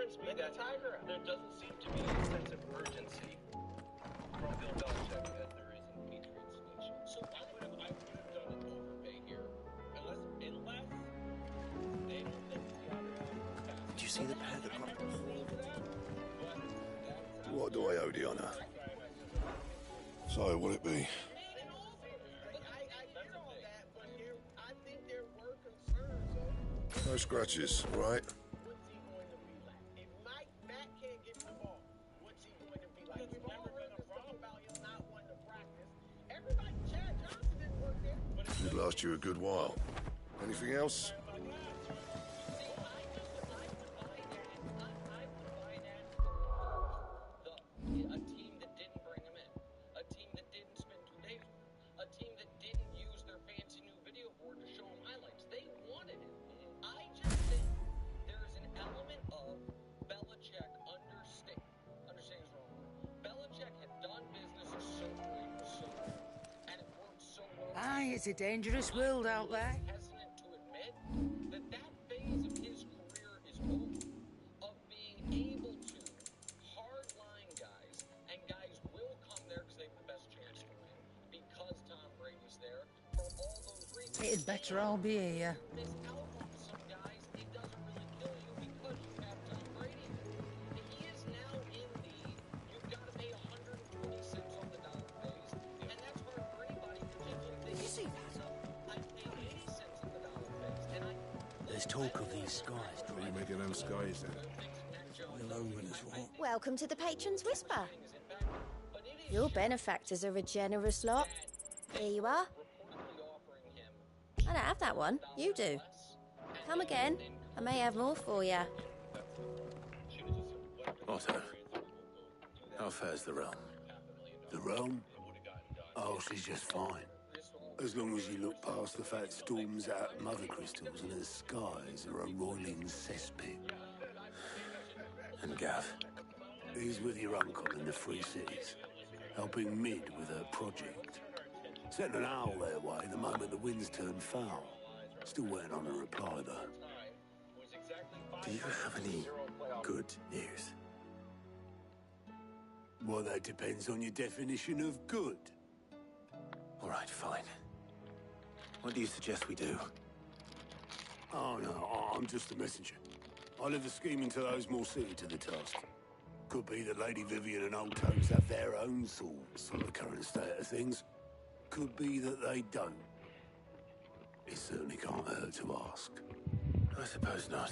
concerns me that there doesn't seem to be a sense of urgency from Bill Belichick as there is in Patriots Nation. So I would have done an overpay here, unless they don't let Did you see the pair that got What do I owe the honor? So, will it be? No scratches, all right? What's he going to be like? If Matt can't get the ball, what's he going to be like? We've never been a problem about him not wanting to practice. Everybody, Chad Johnson didn't work there. Should last you a good while. Anything else? A team that didn't bring him in. A team that didn't spend 2 days with him. A team that didn't use their fancy new video board to show him highlights. They wanted him. I just think there is an element of Belichick understands wrong. Belichick had done business so great for so long, and it worked so well. Aye, it's a dangerous world out there. Hesitant to admit that phase of his career is over. Of being able to hardline guys, and guys will come there because they have the best chance to win because Tom Brady's there. For all those reasons, It'd better all be here. miss out on some guys. It doesn't really kill you because you have Tom Brady. He is now in the you've got to pay 120 cents on the dollar phase, and that's hard for anybody, particularly if they You see that? I pay 80 cents on the dollar phase, and There's talk of these skies What are you drying. making them skies then? We'll own when it's what? Welcome to the Patron's Whisper. Your benefactors are a generous lot. Here you are. I don't have that one. You do. Come again. I may have more for you. Otto, how fares the realm? The realm? Oh, she's just fine. As long as you look past the fat storms out mother crystals and the skies are a roiling cesspit. And Gav? He's with your uncle in the Free Cities, helping Mid with her project. Sent an owl their way the moment the winds turned foul. Still waiting on a reply, though. Do you have any good news? Well, that depends on your definition of good. All right, fine. What do you suggest we do? Oh, no, I'm just a messenger. I leave the scheming to those more suited to the task. Could be that Lady Vivian and Old Toes have their own thoughts on the current state of things. Could be that they don't. It certainly can't hurt to ask. I suppose not.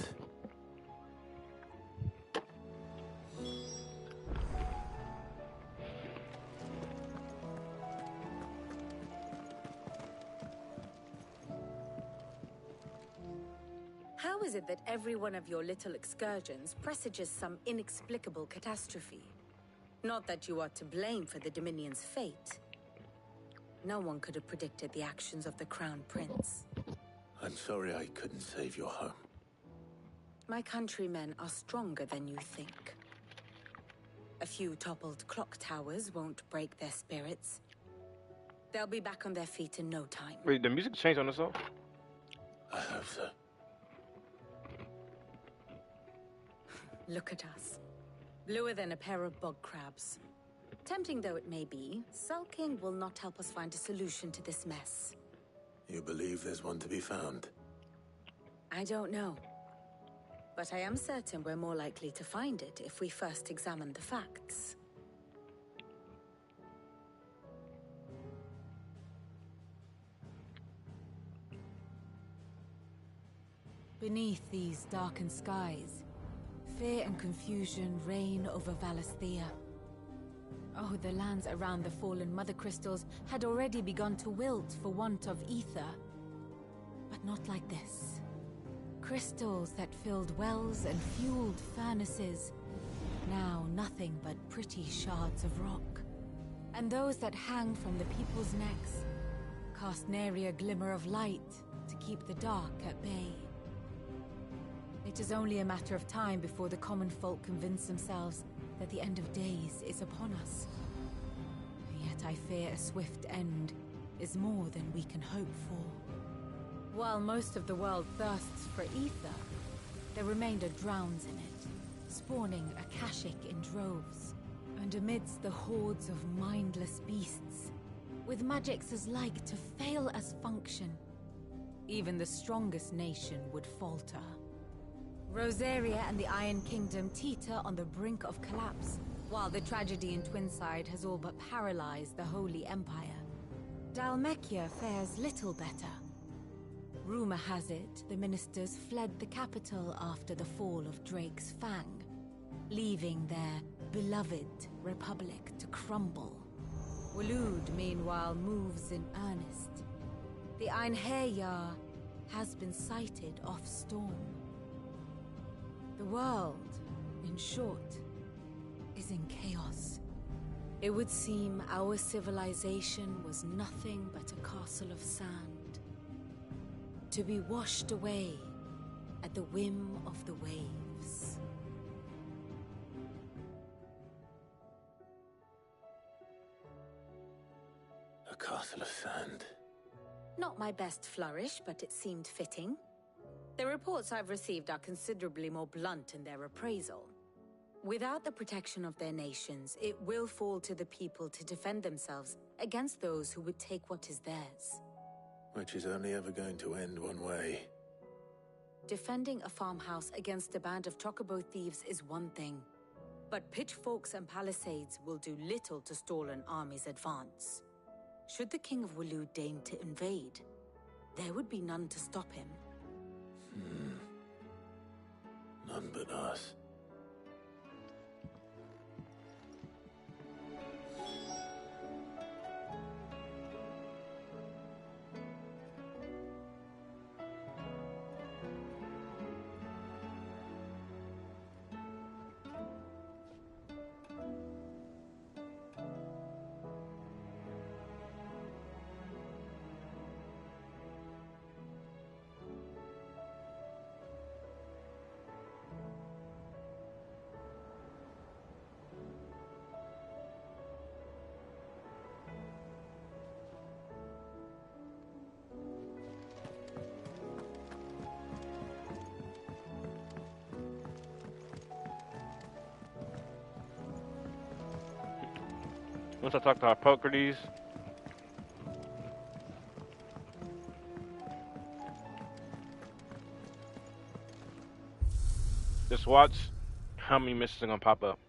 How is it that every one of your little excursions presages some inexplicable catastrophe? Not that you are to blame for the Dominion's fate. No one could have predicted the actions of the Crown Prince. I'm sorry I couldn't save your home. My countrymen are stronger than you think. A few toppled clock towers won't break their spirits. They'll be back on their feet in no time. Wait, the music changed on the song? I hope so. Look at us. Bluer than a pair of bog crabs. Tempting though it may be, sulking will not help us find a solution to this mess. You believe there's one to be found? I don't know. But I am certain we're more likely to find it if we first examine the facts. Beneath these darkened skies, fear and confusion reign over Valisthea. Oh, the lands around the fallen mother crystals had already begun to wilt for want of ether. But not like this. Crystals that filled wells and fueled furnaces. Now nothing but pretty shards of rock. And those that hang from the people's necks cast nary a glimmer of light to keep the dark at bay. It is only a matter of time before the common folk convince themselves that the end of days is upon us. Yet I fear a swift end is more than we can hope for. While most of the world thirsts for ether, the remainder drowns in it, spawning Akashic in droves. And amidst the hordes of mindless beasts, with magics as like to fail as function, even the strongest nation would falter. Rosaria and the Iron Kingdom teeter on the brink of collapse, while the tragedy in Twinside has all but paralyzed the Holy Empire. Dalmekia fares little better. Rumor has it the ministers fled the capital after the fall of Drake's Fang, leaving their beloved republic to crumble. Waloed, meanwhile, moves in earnest. The Einherjar has been sighted off Storm. The world, in short, is in chaos. It would seem our civilization was nothing but a castle of sand, to be washed away at the whim of the waves. A castle of sand. Not my best flourish, but it seemed fitting. The reports I've received are considerably more blunt in their appraisal. Without the protection of their nations, it will fall to the people to defend themselves against those who would take what is theirs. Which is only ever going to end one way. Defending a farmhouse against a band of chocobo thieves is one thing, but pitchforks and palisades will do little to stall an army's advance. Should the King of Waloed deign to invade, there would be none to stop him. None but us. Once I talk to Hippocrates, just watch how many missions are gonna pop up.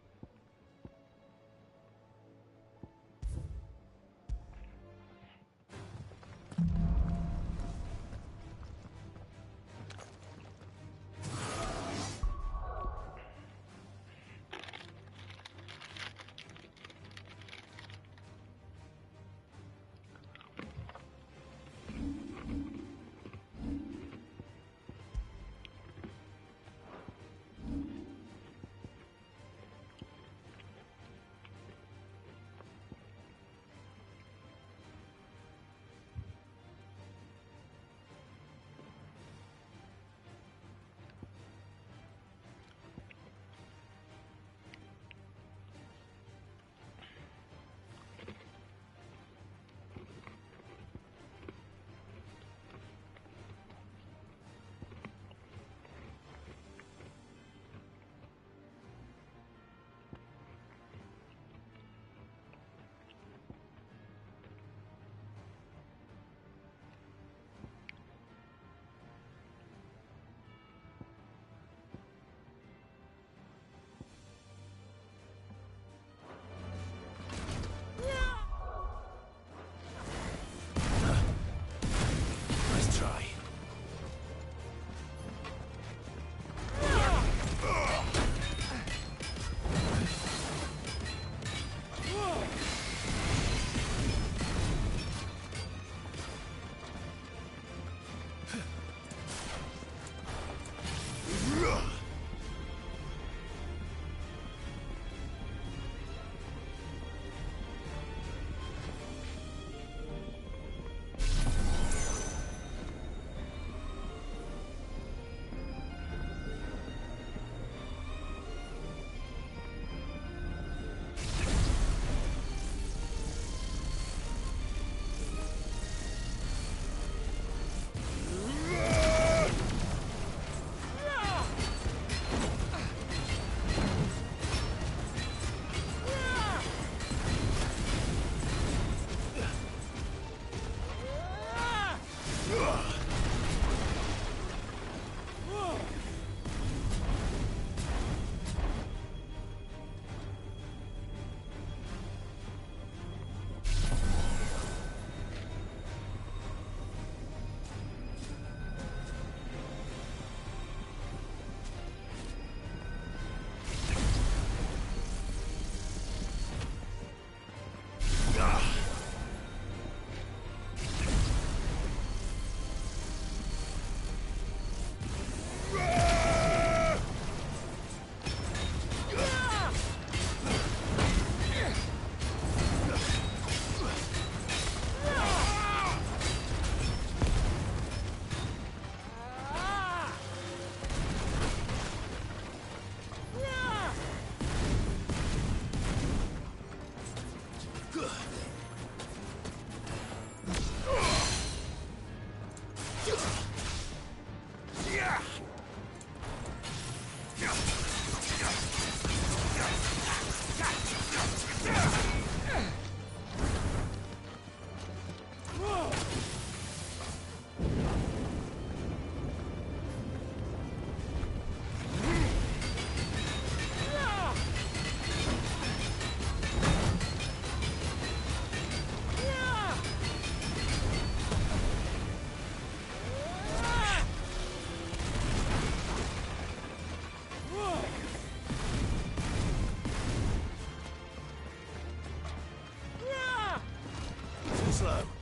slow.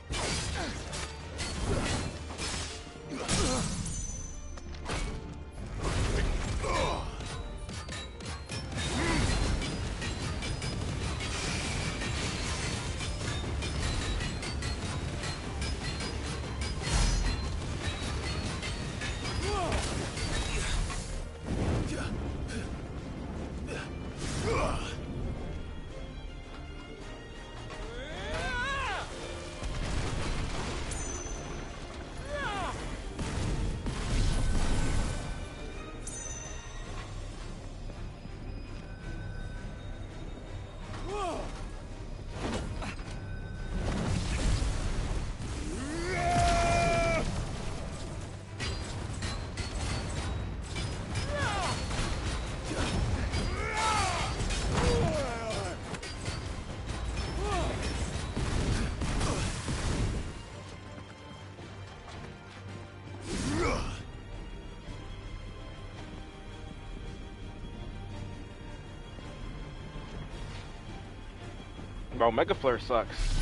Bro, Mega Flare sucks.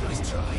Nice try.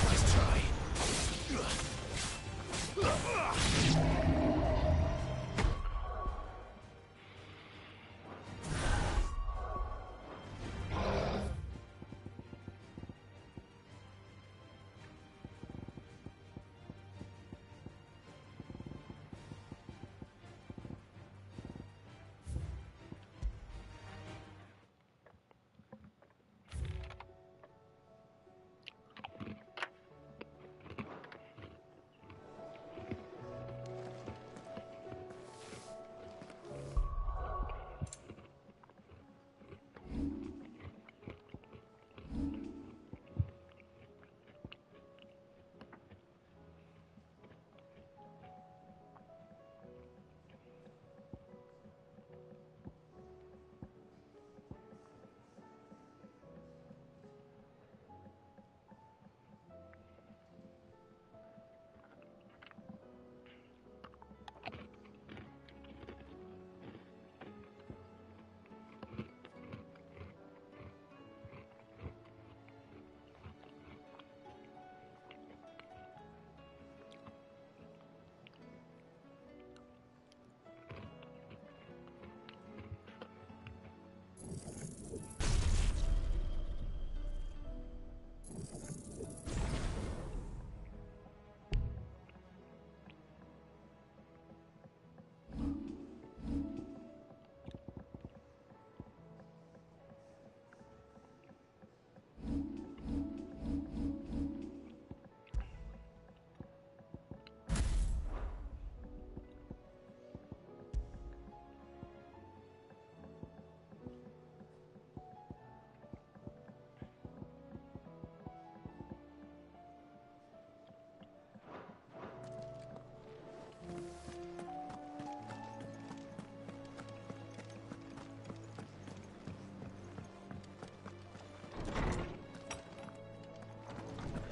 Nice try.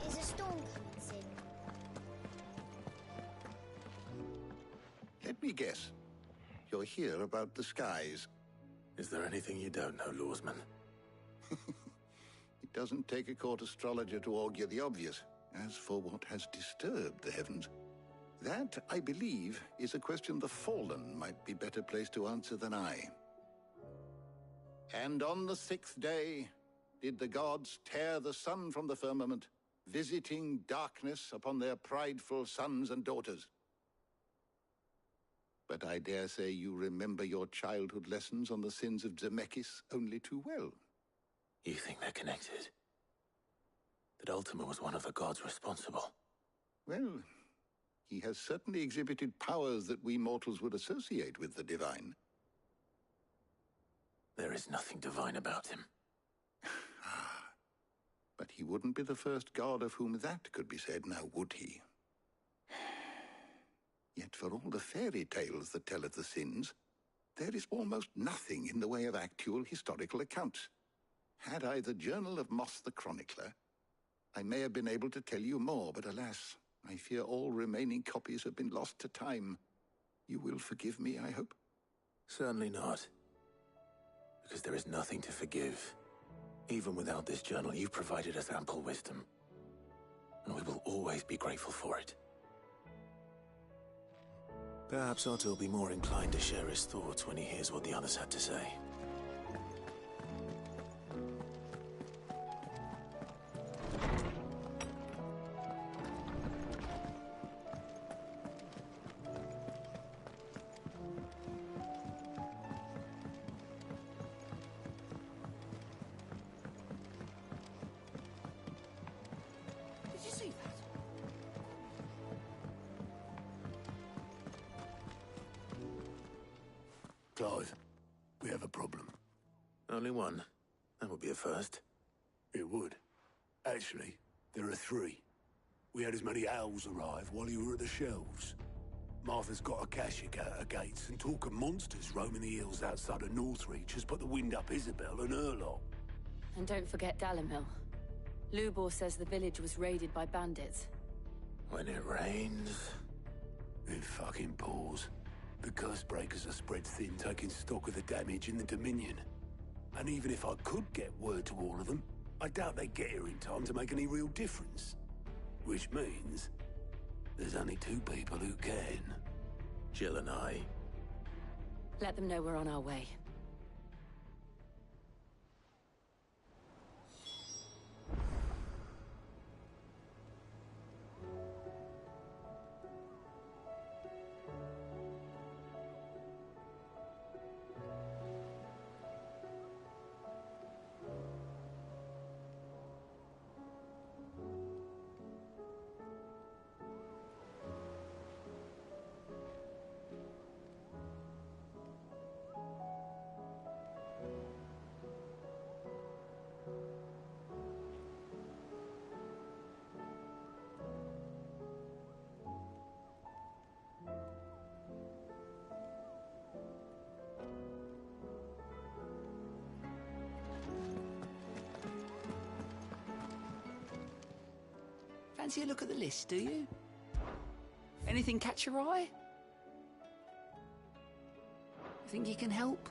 Is a storm coming soon? Let me guess. You're here about the skies. Is there anything you don't know, Lawsman? It doesn't take a court astrologer to augur the obvious. As for what has disturbed the heavens, that, I believe, is a question the Fallen might be better placed to answer than I. And on the 6th day did the gods tear the sun from the firmament, visiting darkness upon their prideful sons and daughters. But I dare say you remember your childhood lessons on the sins of Zemeckis only too well. You think they're connected? That Ultima was one of the gods responsible? Well, he has certainly exhibited powers that we mortals would associate with the divine. There is nothing divine about him. But he wouldn't be the first god of whom that could be said, now would he? Yet for all the fairy tales that tell of the sins, there is almost nothing in the way of actual historical accounts. Had I the Journal of Moss the Chronicler, I may have been able to tell you more, but alas, I fear all remaining copies have been lost to time. You will forgive me, I hope? Certainly not. Because there is nothing to forgive. Even without this journal, you've provided us ample wisdom. And we will always be grateful for it. Perhaps Otto will be more inclined to share his thoughts when he hears what the others had to say. Clive, we have a problem. Only one. That would be a first. It would. Actually, there are three. We had as many owls arrive while you were at the shelves. Martha's got a Akashic at her gates, and talk of monsters roaming the hills outside of Northreach has put the wind up Isabel and her lot. And don't forget Dalimil. Lubor says the village was raided by bandits. When it rains... It fucking pours. The curse breakers are spread thin, taking stock of the damage in the Dominion. And even if I could get word to all of them, I doubt they'd get here in time to make any real difference. Which means... there's only two people who can. Jill and I. Let them know we're on our way. Fancy a look at the list, do you? Anything catch your eye? Think you can help?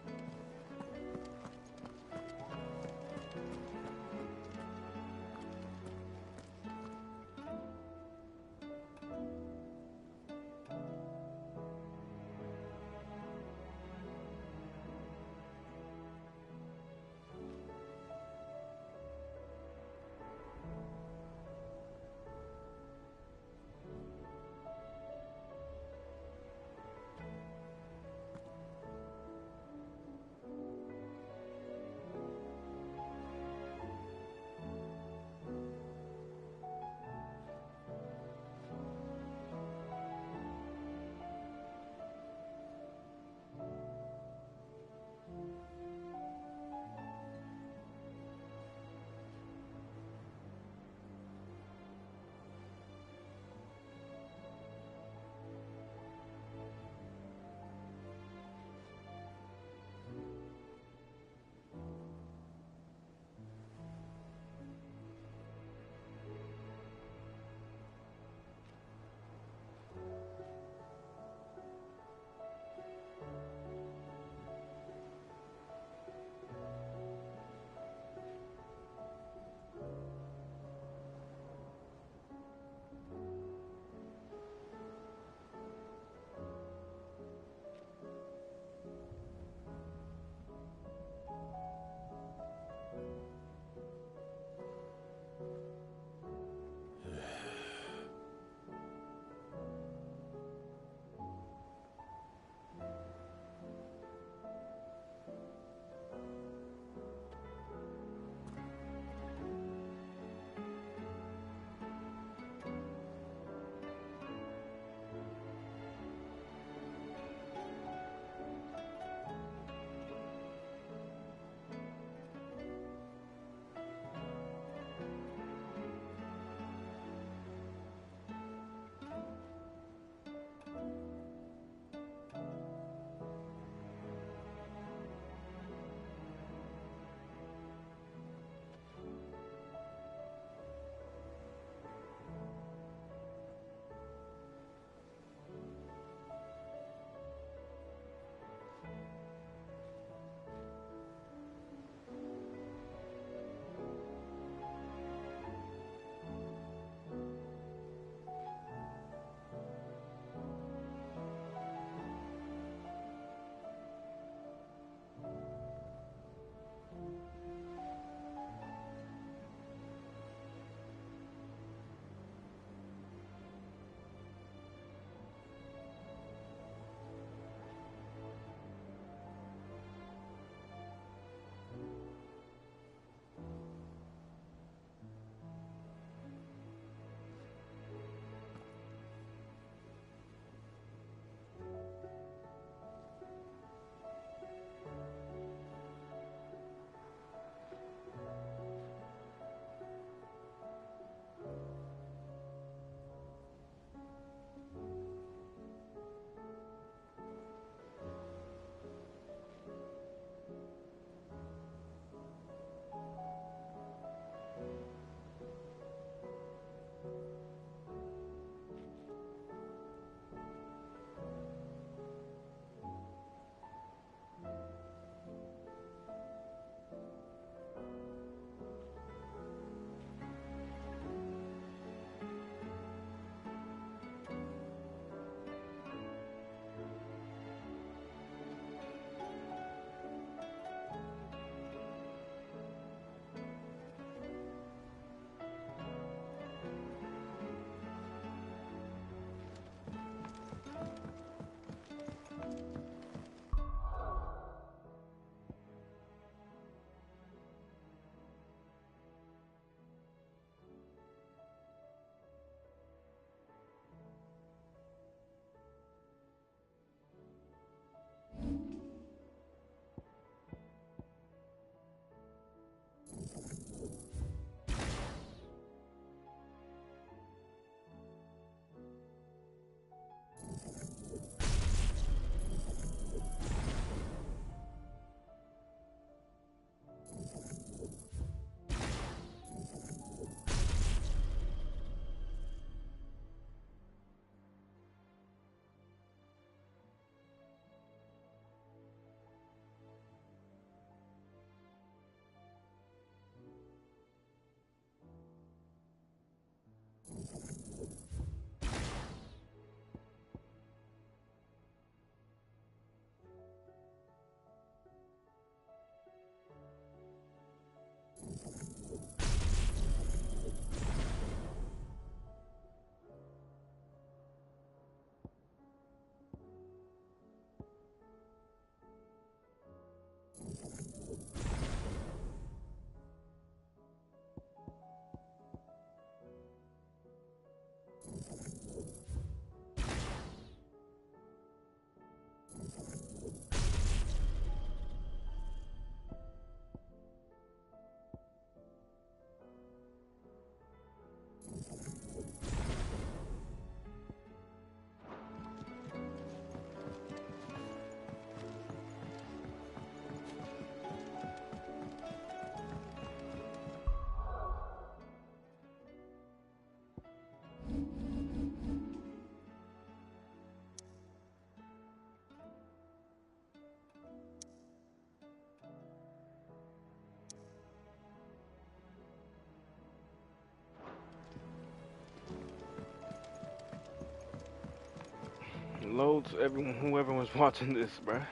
Hello to everyone, whoever was watching this, bruh.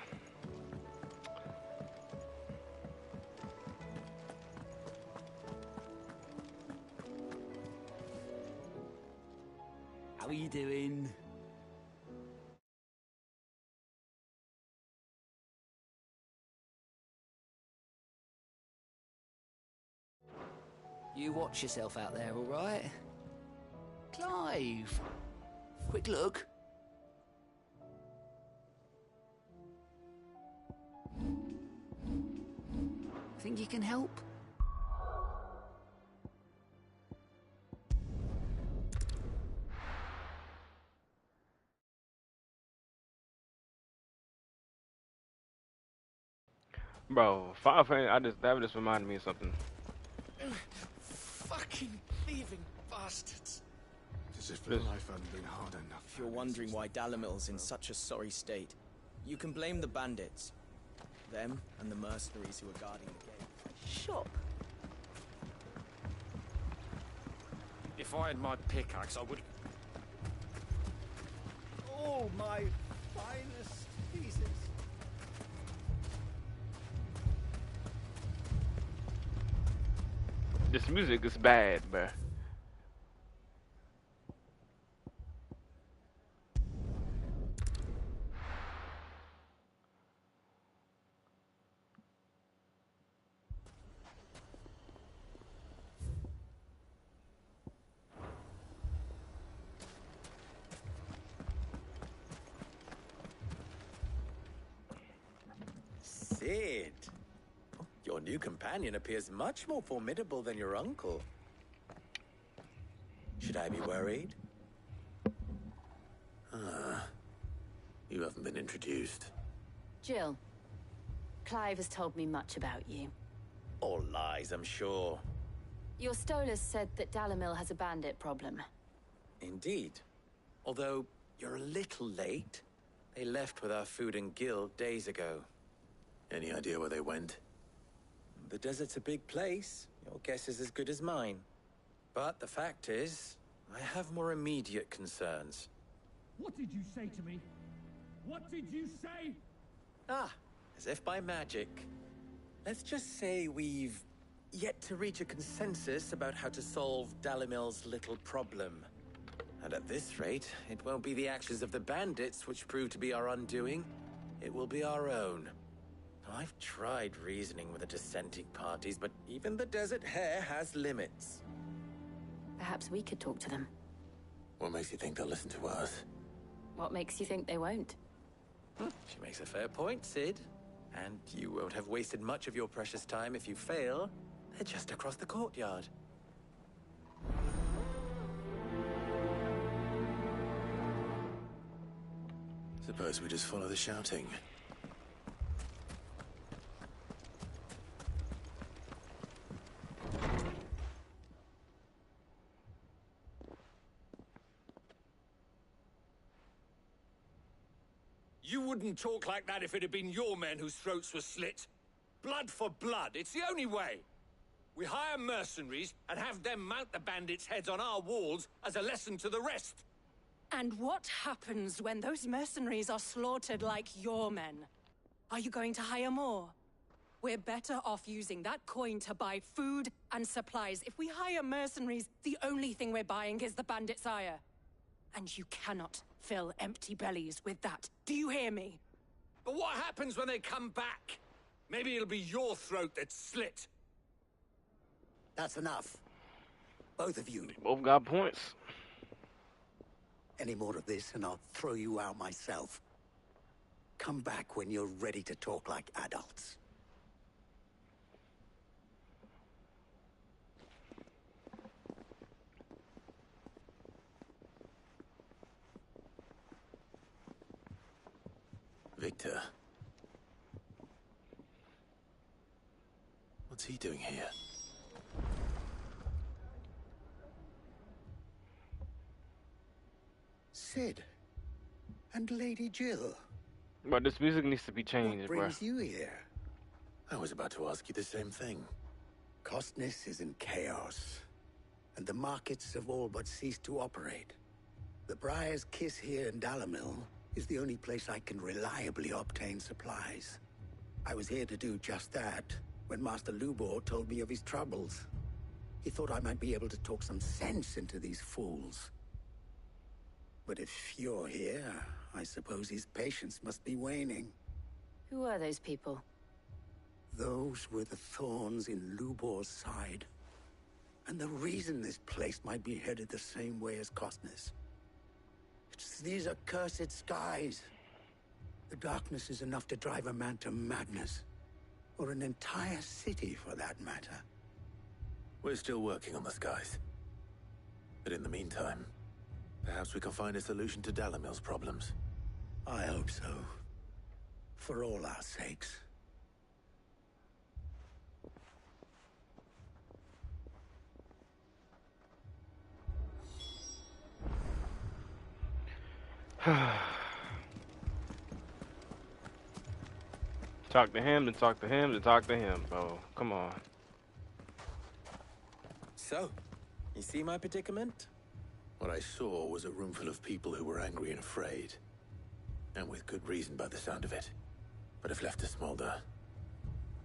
How are you doing? You watch yourself out there, all right? Clive! Quick look. Think you can help? Bro, Final Fantasy, that just reminded me of something. Fucking thieving bastards. Does it feel life hasn't been hard enough? If you're wondering why Dalamil's in such a sorry state, you can blame the bandits. Them and the mercenaries who are guarding the gate. Shop. If I had my pickaxe, I would... Oh, my finest pieces. This music is bad, bruh. Sid, your new companion appears much more formidable than your uncle. Should I be worried? You haven't been introduced. Jill, Clive has told me much about you. All lies, I'm sure. Your Stolas said that Dalamil has a bandit problem. Indeed. Although, you're a little late. They left with our food and guild days ago. Any idea where they went? The desert's a big place. Your guess is as good as mine. But the fact is, I have more immediate concerns. What did you say to me? What did you say? Ah, as if by magic. Let's just say we've yet to reach a consensus about how to solve Dalamil's little problem. And at this rate, it won't be the actions of the bandits which prove to be our undoing. It will be our own. I've tried reasoning with the dissenting parties, but even the Desert Hare has limits. Perhaps we could talk to them. What makes you think they'll listen to us? What makes you think they won't? She makes a fair point, Sid. And you won't have wasted much of your precious time if you fail. They're just across the courtyard. Suppose we just follow the shouting. You wouldn't talk like that if it had been your men whose throats were slit. Blood for blood, it's the only way. We hire mercenaries and have them mount the bandits' heads on our walls as a lesson to the rest. And what happens when those mercenaries are slaughtered like your men? Are you going to hire more? We're better off using that coin to buy food and supplies. If we hire mercenaries, the only thing we're buying is the bandits' ire. And you cannot fill empty bellies with that. Do you hear me? But what happens when they come back? Maybe it'll be your throat that's slit. That's enough. Both of you. Both got points. Any more of this and I'll throw you out myself. Come back when you're ready to talk like adults. Victor. What's he doing here? Sid. And Lady Jill. But this music needs to be changed, What bro. brings you here? I was about to ask you the same thing. Costness is in chaos, and the markets have all but ceased to operate. The Briar's Kiss here in Dalamil is the only place I can reliably obtain supplies. I was here to do just that when Master Lubor told me of his troubles. He thought I might be able to talk some sense into these fools. But if you're here, I suppose his patience must be waning. Who are those people? Those were the thorns in Lubor's side. And the reason this place might be headed the same way as Costner's. It's these accursed skies. The darkness is enough to drive a man to madness. Or an entire city, for that matter. We're still working on the skies. But in the meantime, perhaps we can find a solution to Dalimil's problems. I hope so. For all our sakes. Talk to him, then talk to him, then talk to him. Oh, come on. So, you see my predicament? What I saw was a room full of people who were angry and afraid. And with good reason by the sound of it. But if left to smolder,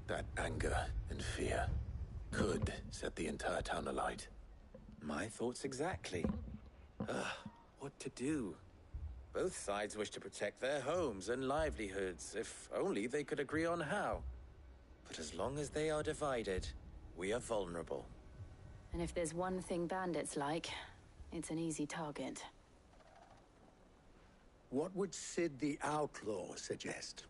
that anger and fear could set the entire town alight. My thoughts exactly. What to do? Both sides wish to protect their homes and livelihoods, if only they could agree on how. But as long as they are divided, we are vulnerable. And if there's one thing bandits like, it's an easy target. What would Sid the Outlaw suggest?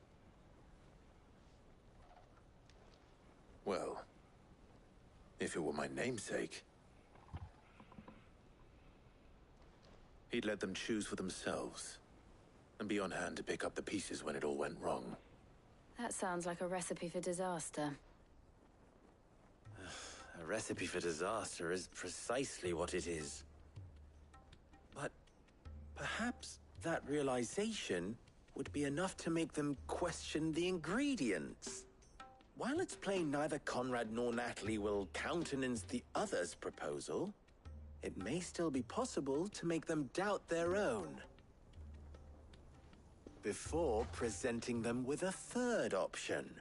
Well, if it were my namesake, he'd let them choose for themselves, and be on hand to pick up the pieces when it all went wrong. That sounds like a recipe for disaster. A recipe for disaster is precisely what it is. But perhaps that realization would be enough to make them question the ingredients. While it's plain neither Conrad nor Natalie will countenance the other's proposal, it may still be possible to make them doubt their own. Before presenting them with a third option.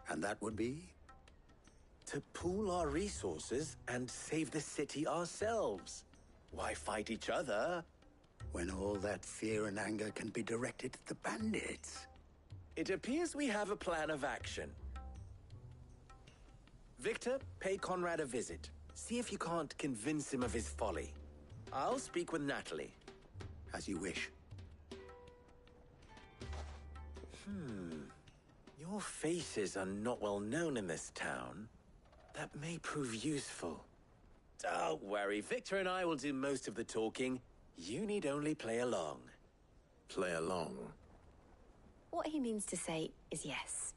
And that would be? To pool our resources and save the city ourselves. Why fight each other? When all that fear and anger can be directed at the bandits. It appears we have a plan of action. Victor, pay Conrad a visit. See if you can't convince him of his folly. I'll speak with Natalie. As you wish. Your faces are not well known in this town. That may prove useful. Don't worry, Victor and I will do most of the talking. You need only play along. Play along? What he means to say is yes.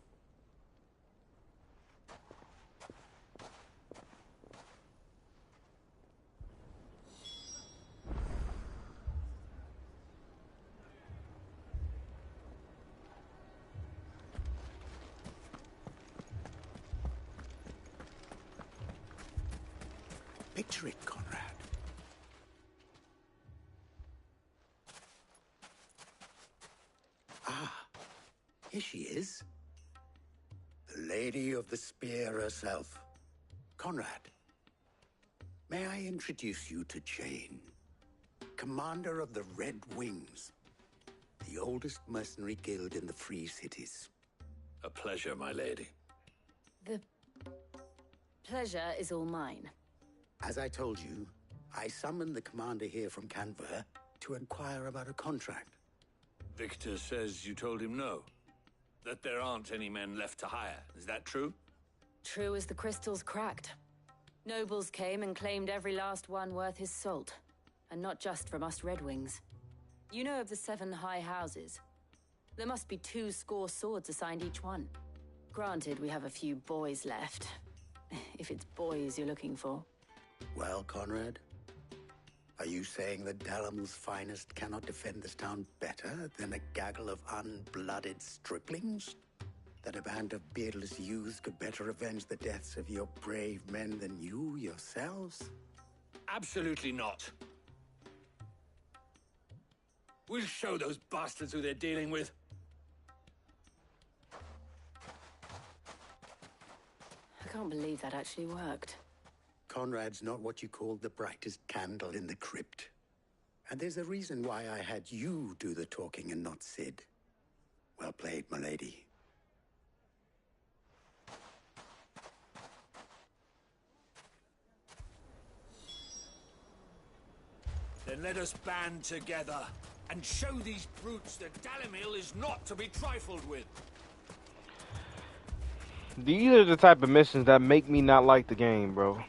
Picture it, Conrad. Ah, here she is. The Lady of the Spear herself. Conrad, may I introduce you to Jane, commander of the Red Wings, the oldest mercenary guild in the Free Cities. A pleasure, my lady. The pleasure is all mine. As I told you, I summoned the commander here from Canver to inquire about a contract. Victor says you told him no. That there aren't any men left to hire. Is that true? True as the crystals cracked. Nobles came and claimed every last one worth his salt. And not just from us Red Wings. You know of the 7 high houses. There must be 2 swords assigned each one. Granted, we have a few boys left. If it's boys you're looking for. Well, Conrad, are you saying that Dalimil's finest cannot defend this town better than a gaggle of unblooded striplings? That a band of beardless youths could better avenge the deaths of your brave men than you yourselves? Absolutely not. We'll show those bastards who they're dealing with. I can't believe that actually worked. Conrad's not what you call the brightest candle in the crypt. And there's a reason why I had you do the talking and not Sid. Well played, my lady. Then let us band together and show these brutes that Dalimil is not to be trifled with. These are the type of missions that make me not like the game, bro.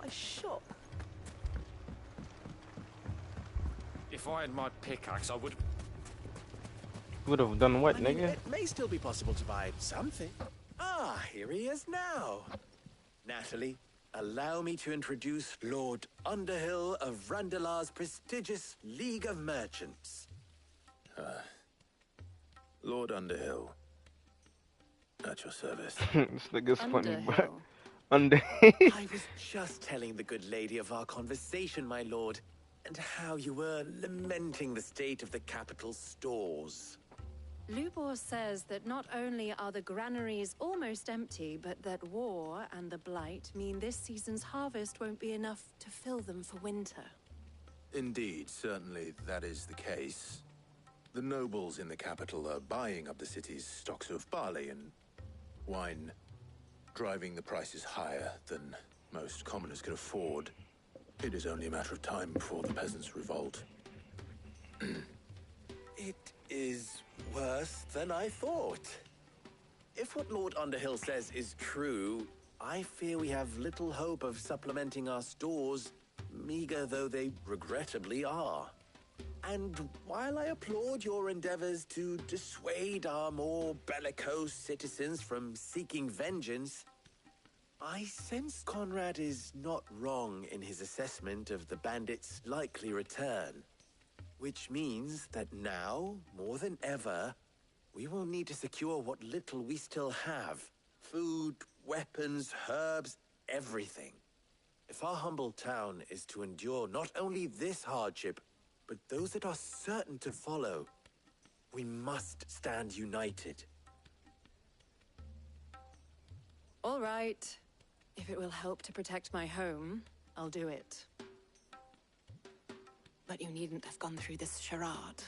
My shop. If I had my pickaxe, I would... Would have done what, I mean, nigga? it may still be possible to buy something. Ah, here he is now. Natalie, allow me to introduce Lord Underhill of Randalar's prestigious League of Merchants. Lord Underhill. At your service. This nigga's funny, bro. I was just telling the good lady of our conversation, my lord, and how you were lamenting the state of the capital's stores. Lubor says that not only are the granaries almost empty, but that war and the Blight mean this season's harvest won't be enough to fill them for winter. Indeed, certainly that is the case. The nobles in the capital are buying up the city's stocks of barley and wine, driving the prices higher than most commoners can afford. It is only a matter of time before the peasants revolt. It is worse than I thought. If what Lord Underhill says is true, I fear we have little hope of supplementing our stores, meager though they regrettably are. And while I applaud your endeavors to dissuade our more bellicose citizens from seeking vengeance, I sense Conrad is not wrong in his assessment of the bandits' likely return. Which means that now, more than ever, we will need to secure what little we still have. Food, weapons, herbs, everything. If our humble town is to endure not only this hardship, but those that are certain to follow, we must stand united. All right. If it will help to protect my home, I'll do it. But you needn't have gone through this charade.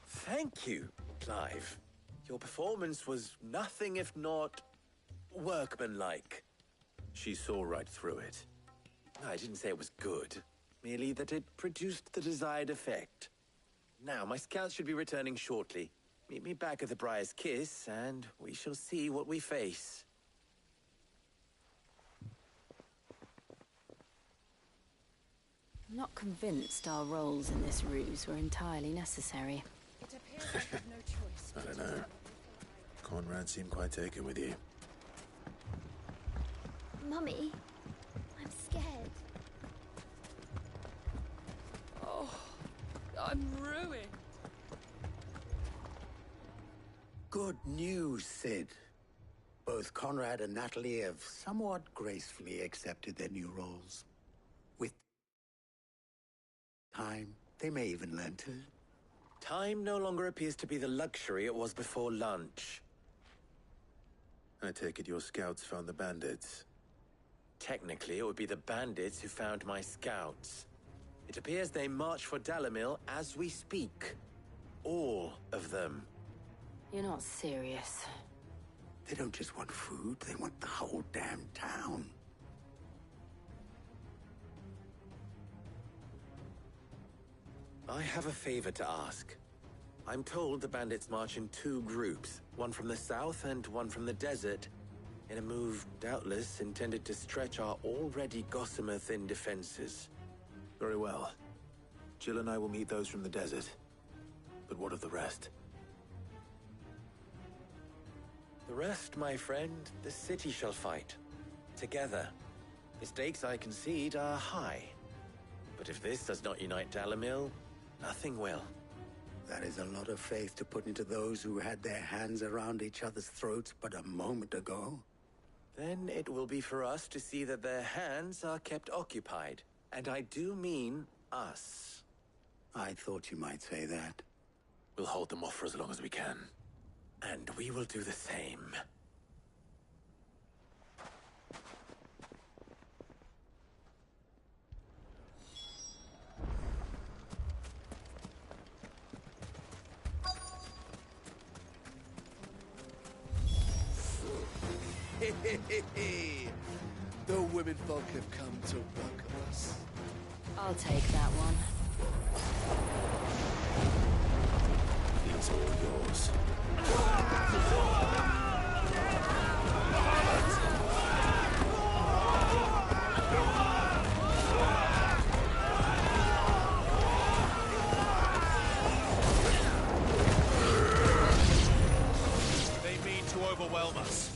Thank you, Clive. Your performance was nothing if not workmanlike. She saw right through it. I didn't say it was good, merely that it produced the desired effect. Now, my scouts should be returning shortly. Meet me back at the Briar's Kiss, and we shall see what we face. I'm not convinced our roles in this ruse were entirely necessary. It appears I have no choice. I don't know. Conrad seemed quite taken with you. Mummy, I'm scared. Oh, I'm ruined. Good news, Sid. Both Conrad and Natalie have somewhat gracefully accepted their new roles. With time, they may even learn to... Time no longer appears to be the luxury it was before lunch. I take it your scouts found the bandits. Technically, it would be the bandits who found my scouts. It appears they march for Dalimil as we speak. All of them. You're not serious. They don't just want food, they want the whole damn town. I have a favor to ask. I'm told the bandits march in two groups, one from the south and one from the desert, in a move doubtless intended to stretch our already gossamer-thin defenses. Very well. Jill and I will meet those from the desert. But what of the rest? The rest, my friend, the city shall fight. Together. The stakes, I concede, are high. But if this does not unite Dalimil, nothing will. That is a lot of faith to put into those who had their hands around each other's throats but a moment ago. Then it will be for us to see that their hands are kept occupied. And I do mean us. I thought you might say that. We'll hold them off for as long as we can. And we will do the same. The womenfolk have come to welcome us. I'll take that one. It's all yours. They mean to overwhelm us.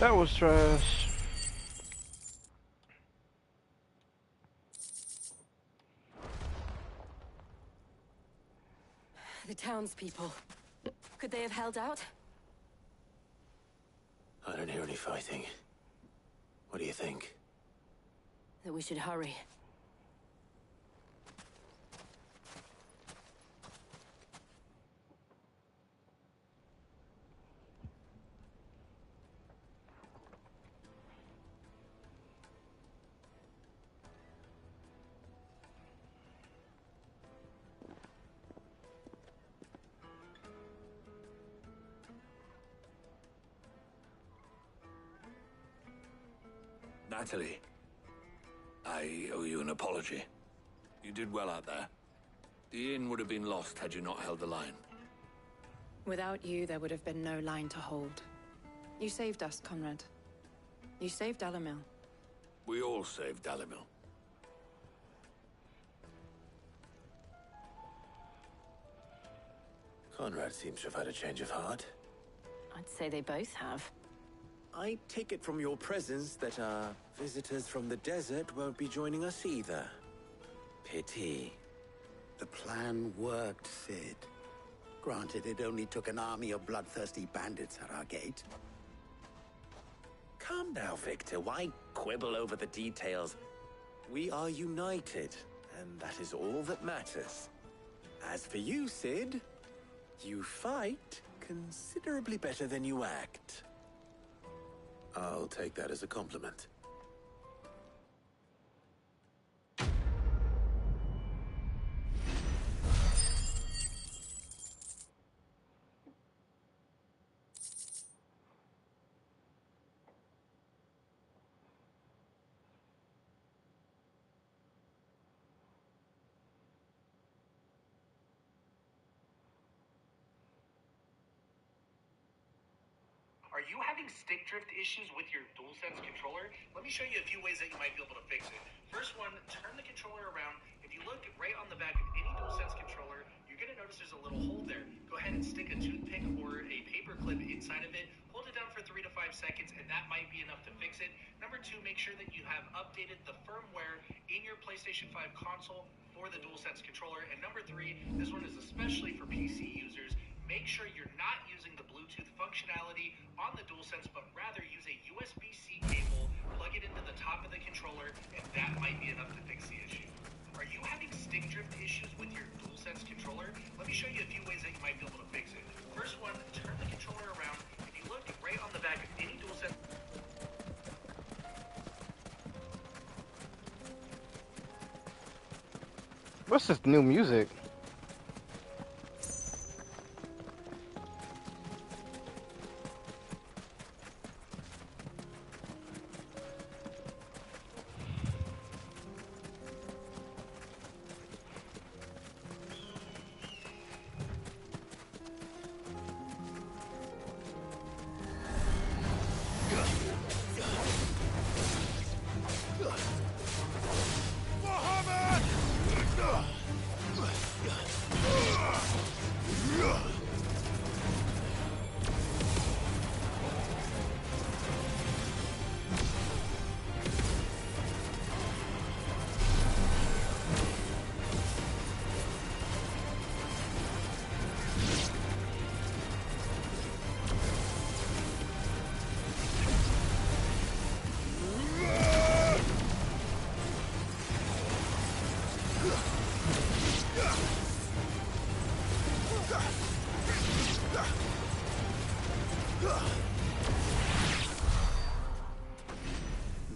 That was trash. The townspeople. Could they have held out? I don't hear any fighting. What do you think? That we should hurry. Natalie, I owe you an apology. You did well out there. The inn would have been lost had you not held the line. Without you, there would have been no line to hold. You saved us, Conrad. You saved Dalimil. We all saved Dalimil. Conrad seems to have had a change of heart. I'd say they both have. I take it from your presence that our visitors from the desert won't be joining us either. Pity. The plan worked, Sid. Granted, it only took an army of bloodthirsty bandits at our gate. Calm now, Victor. Why quibble over the details? We are united, and that is all that matters. As for you, Sid, you fight considerably better than you act. I'll take that as a compliment. Are you having stick drift issues with your DualSense controller? Let me show you a few ways that you might be able to fix it. First one, turn the controller around. If you look right on the back of any DualSense controller, you're going to notice there's a little hole there. Go ahead and stick a toothpick or a paper clip inside of it. Hold it down for 3 to 5 seconds, and that might be enough to fix it. Number 2, make sure that you have updated the firmware in your PlayStation 5 console for the DualSense controller. And number 3, this one is especially for PC users. Make sure you're not using the Bluetooth functionality on the DualSense, but rather use a USB-C cable, plug it into the top of the controller, and that might be enough to fix the issue. Are you having stick drift issues with your DualSense controller? Let me show you a few ways that you might be able to fix it. First one, turn the controller around. If you look right on the back of any DualSense... What's this new music?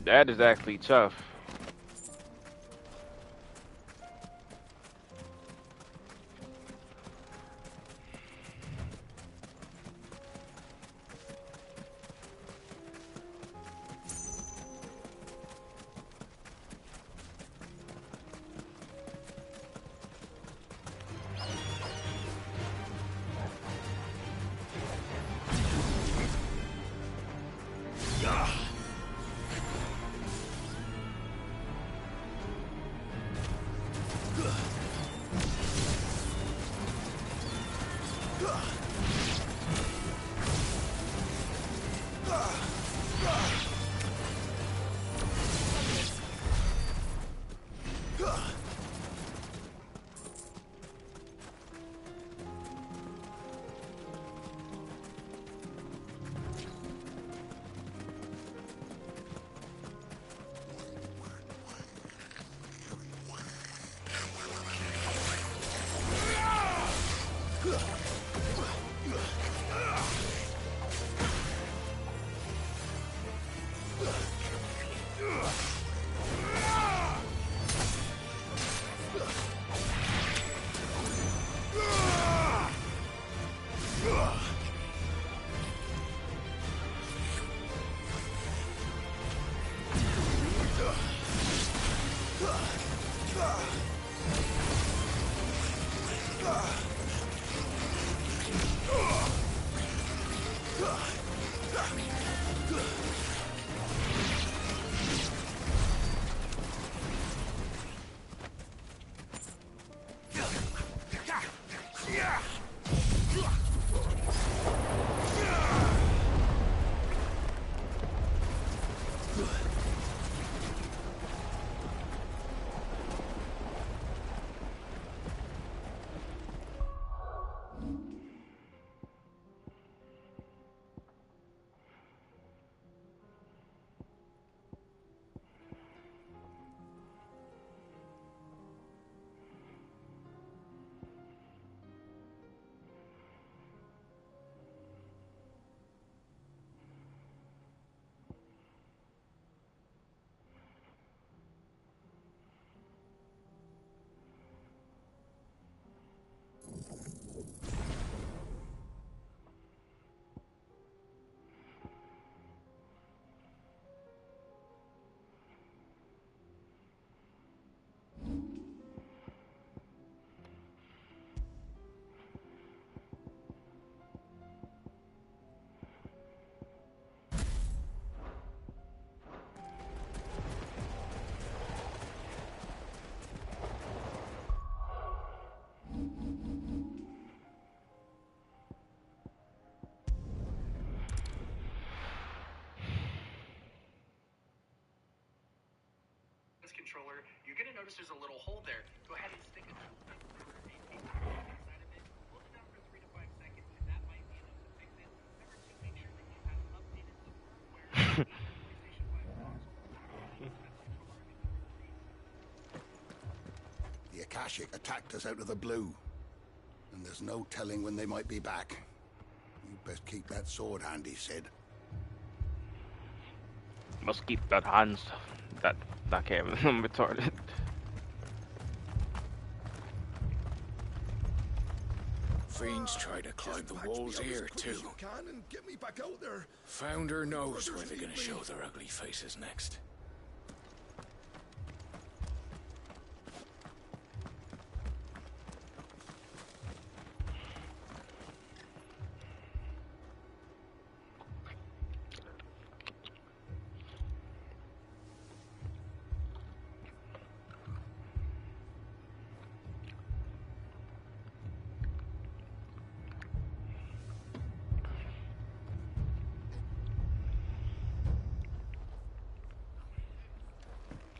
That is actually tough. notice there's a little hole there. Go ahead and stick a tool inside of it. Hold it down for 3 to 5 seconds, and that might be enough to fix it. Number 2, make sure that you have updated the firmware. PlayStation 5 console. The Akashic attacked us out of the blue, and there's no telling when they might be back. You best keep that sword handy, Sid. Must keep that hands. That can't. I'm retarded. Fiends try to climb the walls here too. And get me back out there. Founder knows where they're gonna show their ugly faces next.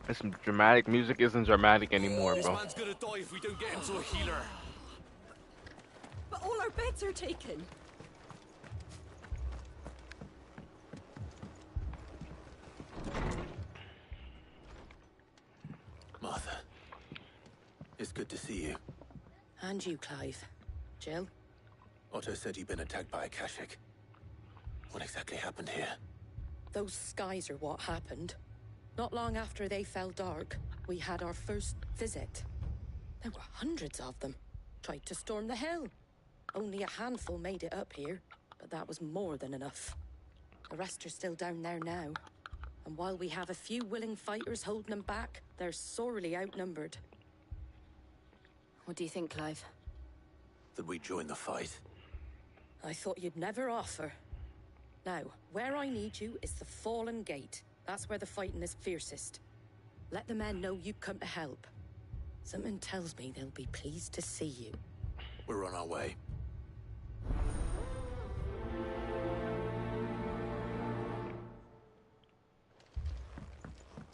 This dramatic music isn't dramatic anymore, This bro. man's gonna die if we don't get him to a healer. But all our beds are taken. Martha, it's good to see you. And you, Clive. Jill? Otto said you'd been attacked by Akashic. What exactly happened here? Those skies are what happened. Not long after they fell dark, we had our first visit. There were hundreds of them. Tried to storm the hill. Only a handful made it up here, but that was more than enough. The rest are still down there now. And while we have a few willing fighters holding them back, they're sorely outnumbered. What do you think, Clive? That we join the fight? I thought you'd never offer. Now, where I need you is the Fallen Gate. That's where the fighting is fiercest. Let the men know you come to help. Something tells me they'll be pleased to see you. We're on our way.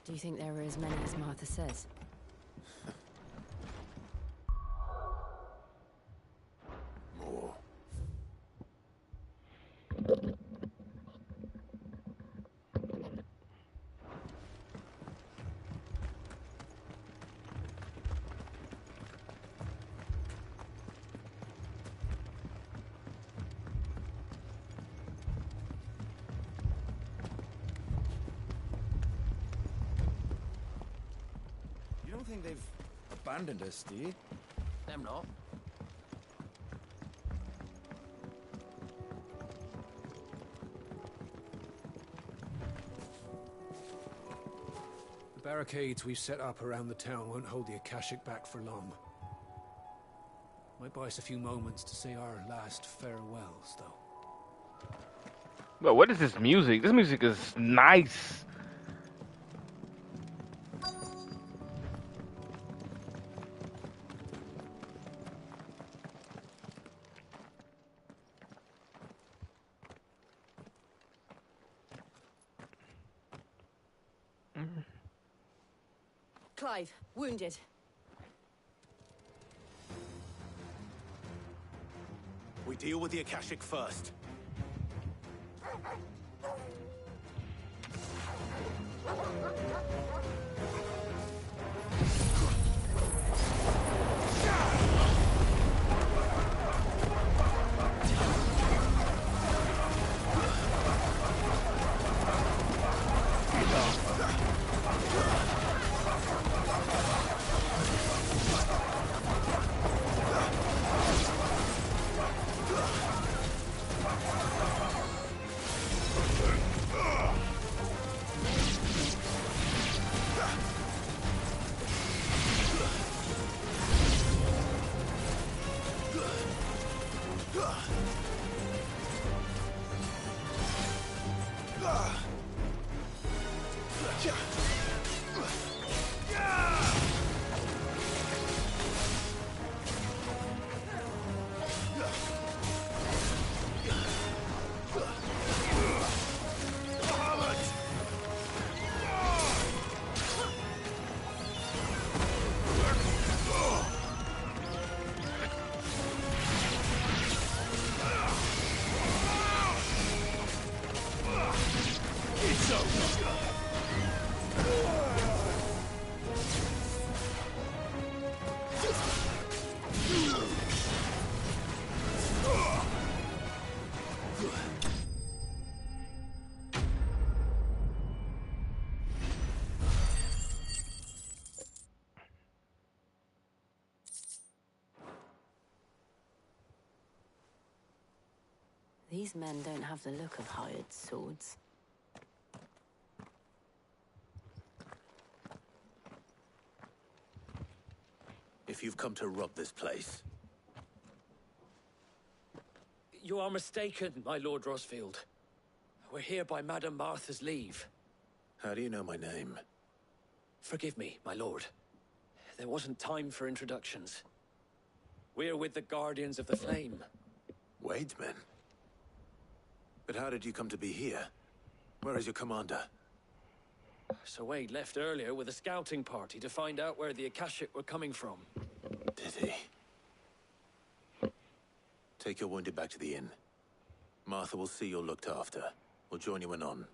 Do you think there are as many as Martha says? More. You don't think they've abandoned us, do you? Them not. The barricades we've set up around the town won't hold the Akashic back for long. Might buy us a few moments to say our last farewells, though. But what is this music? This music is nice. Clive, wounded. We deal with the Akashic first. These men don't have the look of hired swords. If you've come to rob this place, You are mistaken, my Lord Rosfield. We're here by Madame Martha's leave. how do you know my name? Forgive me, my lord. There wasn't time for introductions. We're with the Guardians of the Flame. Wade's men? But how did you come to be here? Where is your commander? Sir Wade left earlier with a scouting party to find out where the Akashic were coming from. Did he? Take your wounded back to the inn. Martha will see you're looked after. We'll join you anon.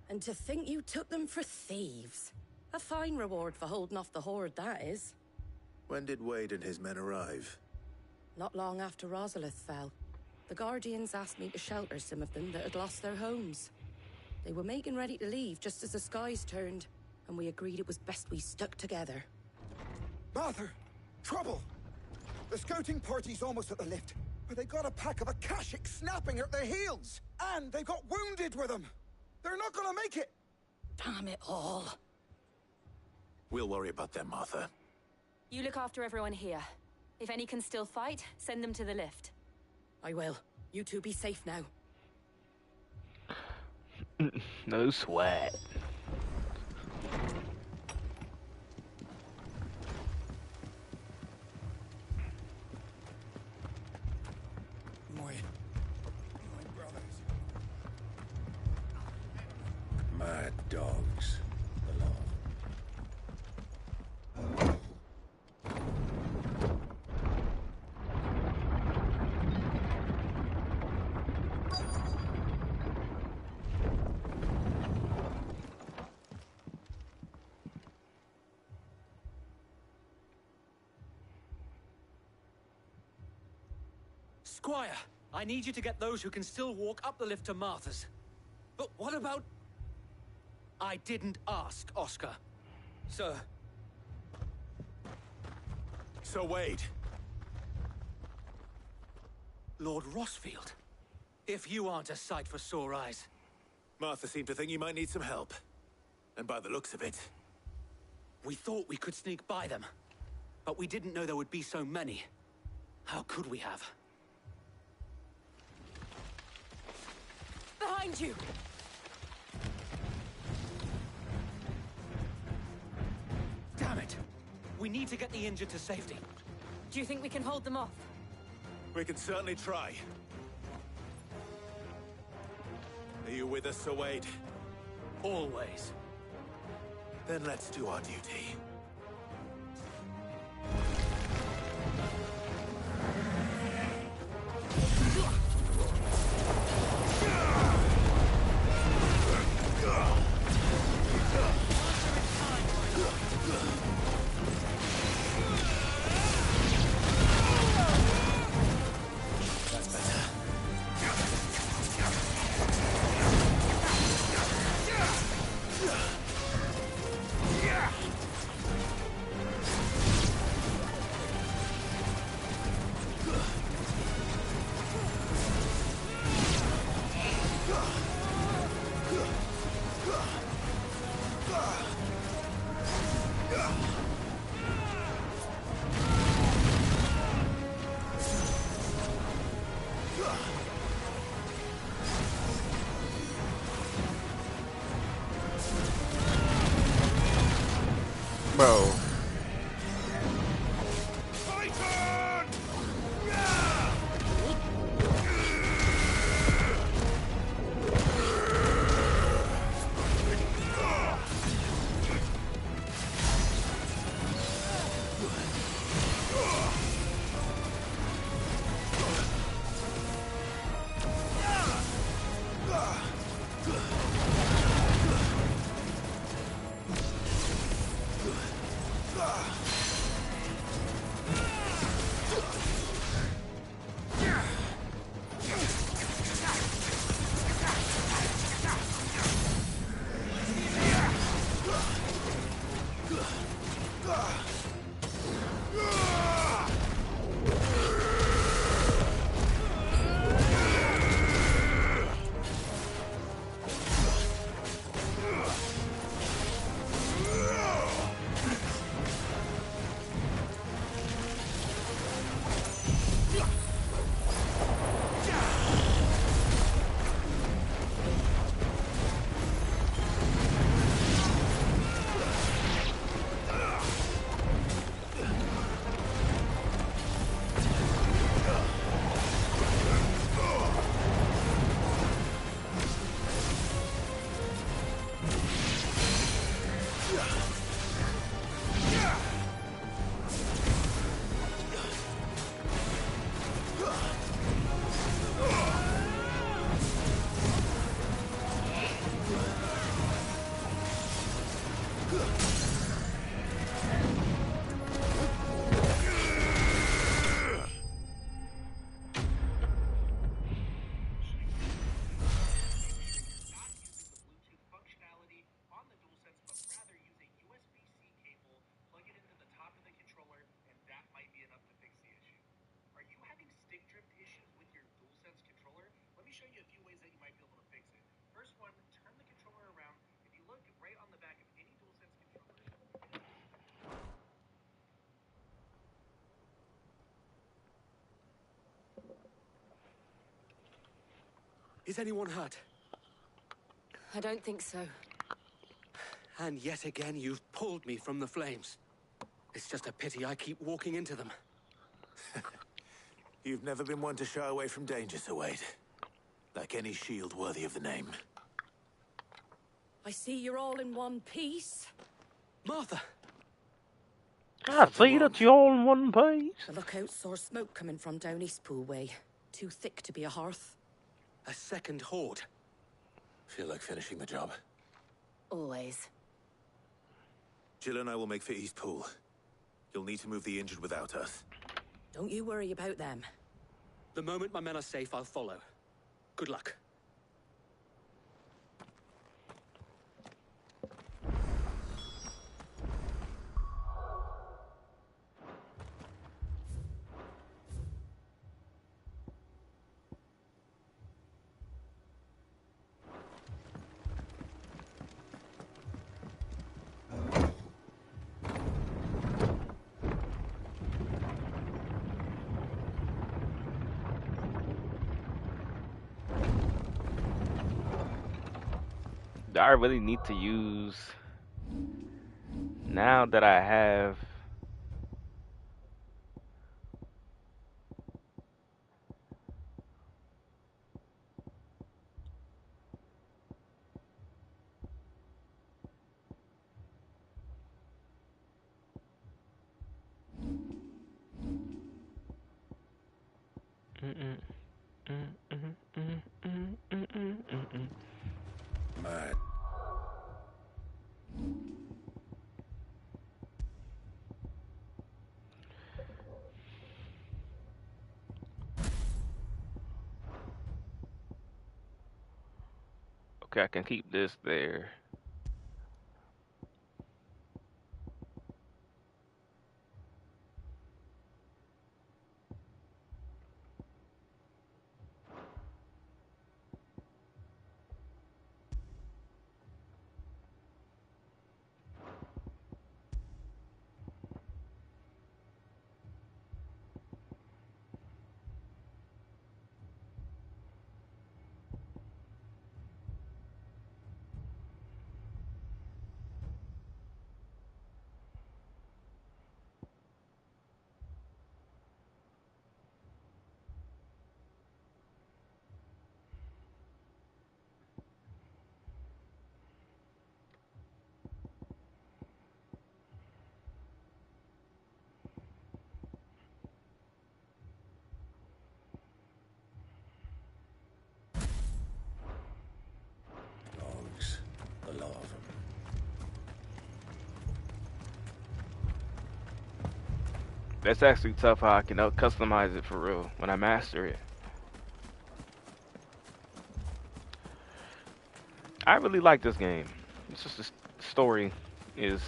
And to think you took them for thieves. A fine reward for holding off the horde, that is. When did Wade and his men arrive? Not long after Rosalith fell. The Guardians asked me to shelter some of them that had lost their homes. They were making ready to leave just as the skies turned, and we agreed it was best we stuck together. Martha! Trouble! The scouting party's almost at the lift, but they got a pack of Akashic snapping at their heels! And they got wounded with them! They're not gonna make it! Damn it all. We'll worry about them, Martha. You look after everyone here. If any can still fight, send them to the lift. I will. You two be safe now. No sweat. My brothers. Mad dogs. Squire, I need you to get those who can still walk up the lift to Martha's. But what about... I didn't ask, Oscar. Sir. Sir Wade. Lord Rosfield. If you aren't a sight for sore eyes. Martha seemed to think you might need some help. And by the looks of it... We thought we could sneak by them. But we didn't know there would be so many. How could we have? Behind you! Damn it! We need to get the injured to safety. Do you think we can hold them off? We can certainly try. Are you with us, Sir Wade? Always. Then let's do our duty. Bro. you a few ways that you might be able to fix it. First one, turn the controller around. If you look right on the back of any DualSense controller, Is anyone hurt? I don't think so. And yet again, you've pulled me from the flames. It's just a pity I keep walking into them. You've never been one to shy away from danger, Sir Wade. Like any shield worthy of the name. I see you're all in one piece. Martha! I see that you're all in one piece. The lookout saw smoke coming from down Eastpool way. Too thick to be a hearth. A second horde. Feel like finishing the job. Always. Jill and I will make for Eastpool. You'll need to move the injured without us. Don't you worry about them. The moment my men are safe, I'll follow. Good luck. Do I really need to use, now that I have Mad. okay, I can keep this there. Dogs. The lot of them. That's actually tough how I can customize it for real when I master it. I really like this game. It's just the story is,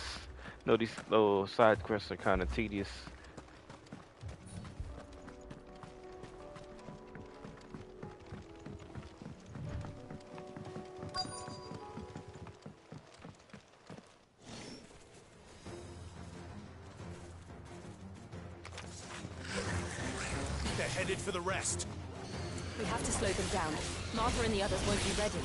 you know, these little side quests are kind of tedious. They're headed for the rest. We have to slow them down. Martha and the others won't be ready.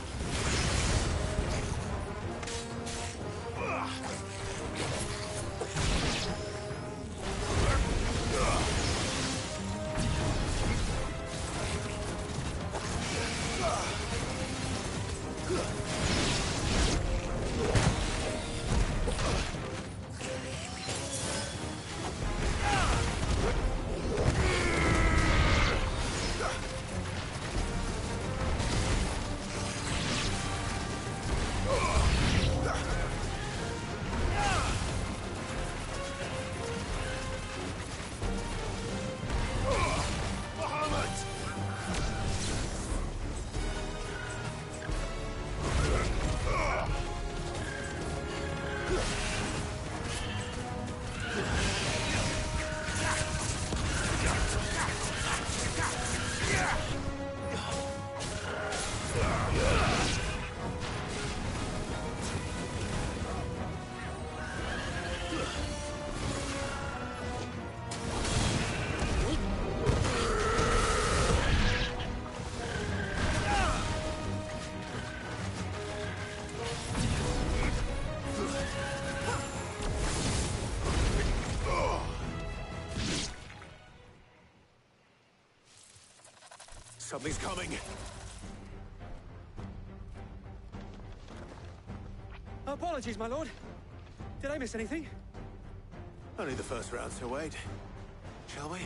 Something's coming. Apologies, my lord. Did I miss anything? Only the first round, so wait. Shall we?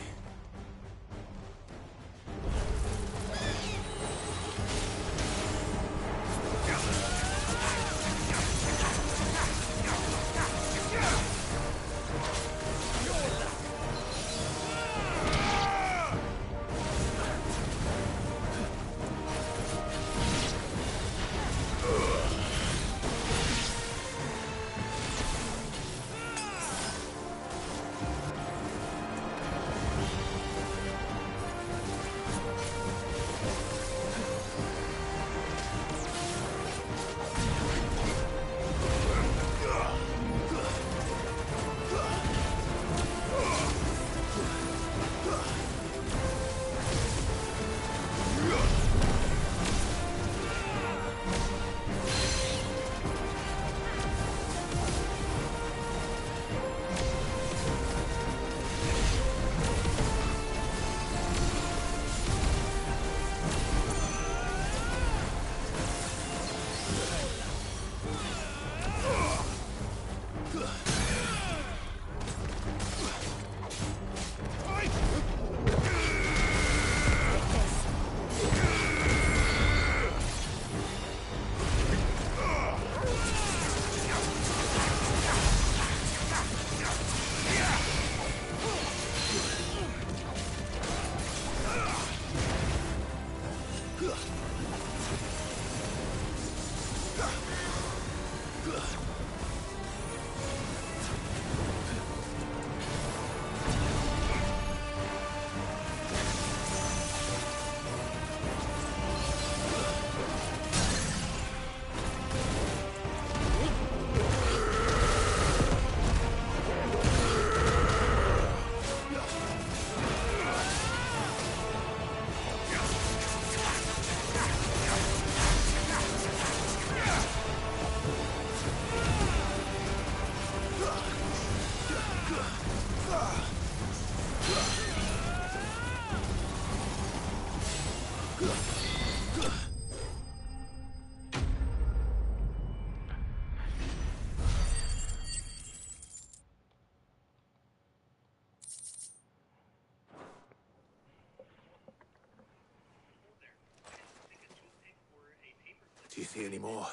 Do you see any more?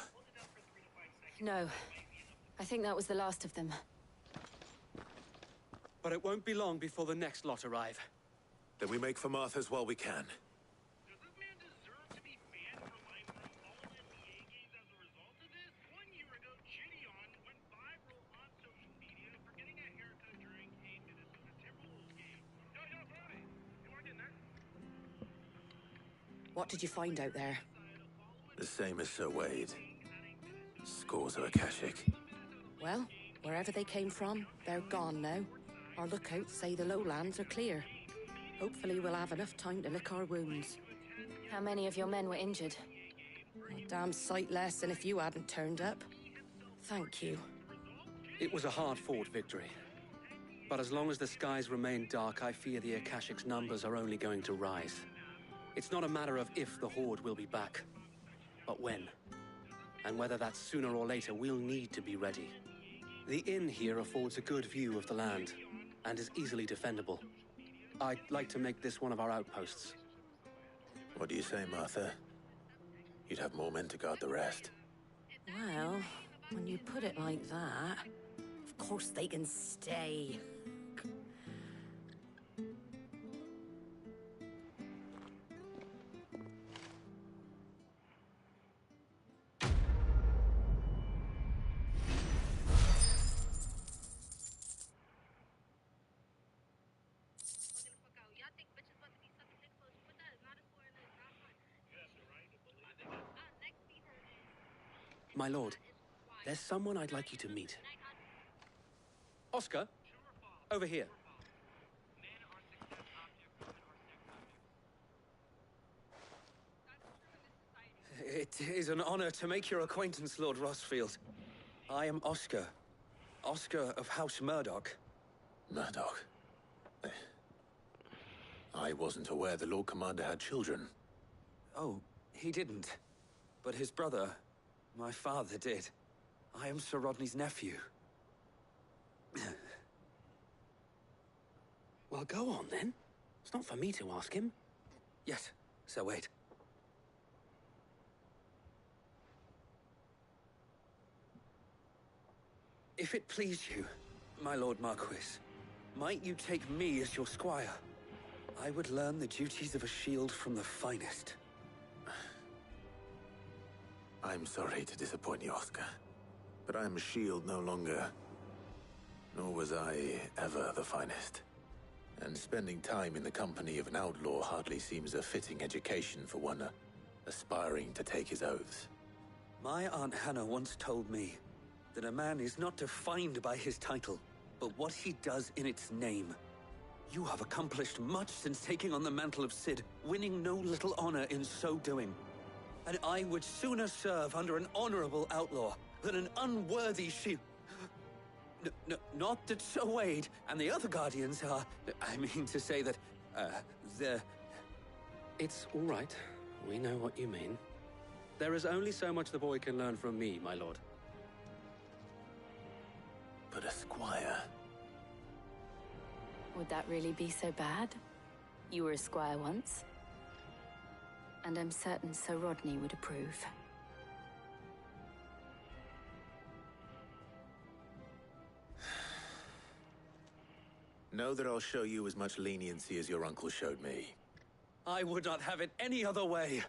No. I think that was the last of them. But it won't be long before the next lot arrive. Then we make for Martha's while we can. What did you find out there? The same as Sir Wade. Scores of Akashic. Well, wherever they came from, they're gone now. Our lookouts say the lowlands are clear. Hopefully we'll have enough time to lick our wounds. How many of your men were injured? A damn sight less than if you hadn't turned up. Thank you. It was a hard-fought victory. But as long as the skies remain dark, I fear the Akashic's numbers are only going to rise. It's not a matter of if the Horde will be back, but when. And whether that's sooner or later, we'll need to be ready. The inn here affords a good view of the land, and is easily defendable. I'd like to make this one of our outposts. What do you say, Martha? You'd have more men to guard the rest. Well, when you put it like that, of course they can stay. My lord, there's someone I'd like you to meet. Oscar, over here. It is an honor to make your acquaintance, Lord Rossfield. I am Oscar. Oscar of House Murdoch. Murdoch? I wasn't aware the Lord Commander had children. Oh, he didn't. But his brother, my father, did. I am Sir Rodney's nephew. Well, go on then. It's not for me to ask him. Yes, Sir Wade. If it please you, my Lord Marquis, might you take me as your squire? I would learn the duties of a shield from the finest. I'm sorry to disappoint you, Oscar, but I am a shield no longer. Nor was I ever the finest. And spending time in the company of an outlaw hardly seems a fitting education for one aspiring to take his oaths. My Aunt Hannah once told me that a man is not defined by his title, but what he does in its name. You have accomplished much since taking on the mantle of Cid, winning no little honor in so doing. And I would sooner serve under an honorable outlaw than an unworthy shield. Not that Sir Wade and the other Guardians are... I mean to say that, they're... It's all right. We know what you mean. There is only so much the boy can learn from me, my lord. But a squire... Would that really be so bad? You were a squire once. And I'm certain Sir Rodney would approve. Know that I'll show you as much leniency as your uncle showed me. I would not have it any other way.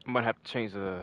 I might have to change the...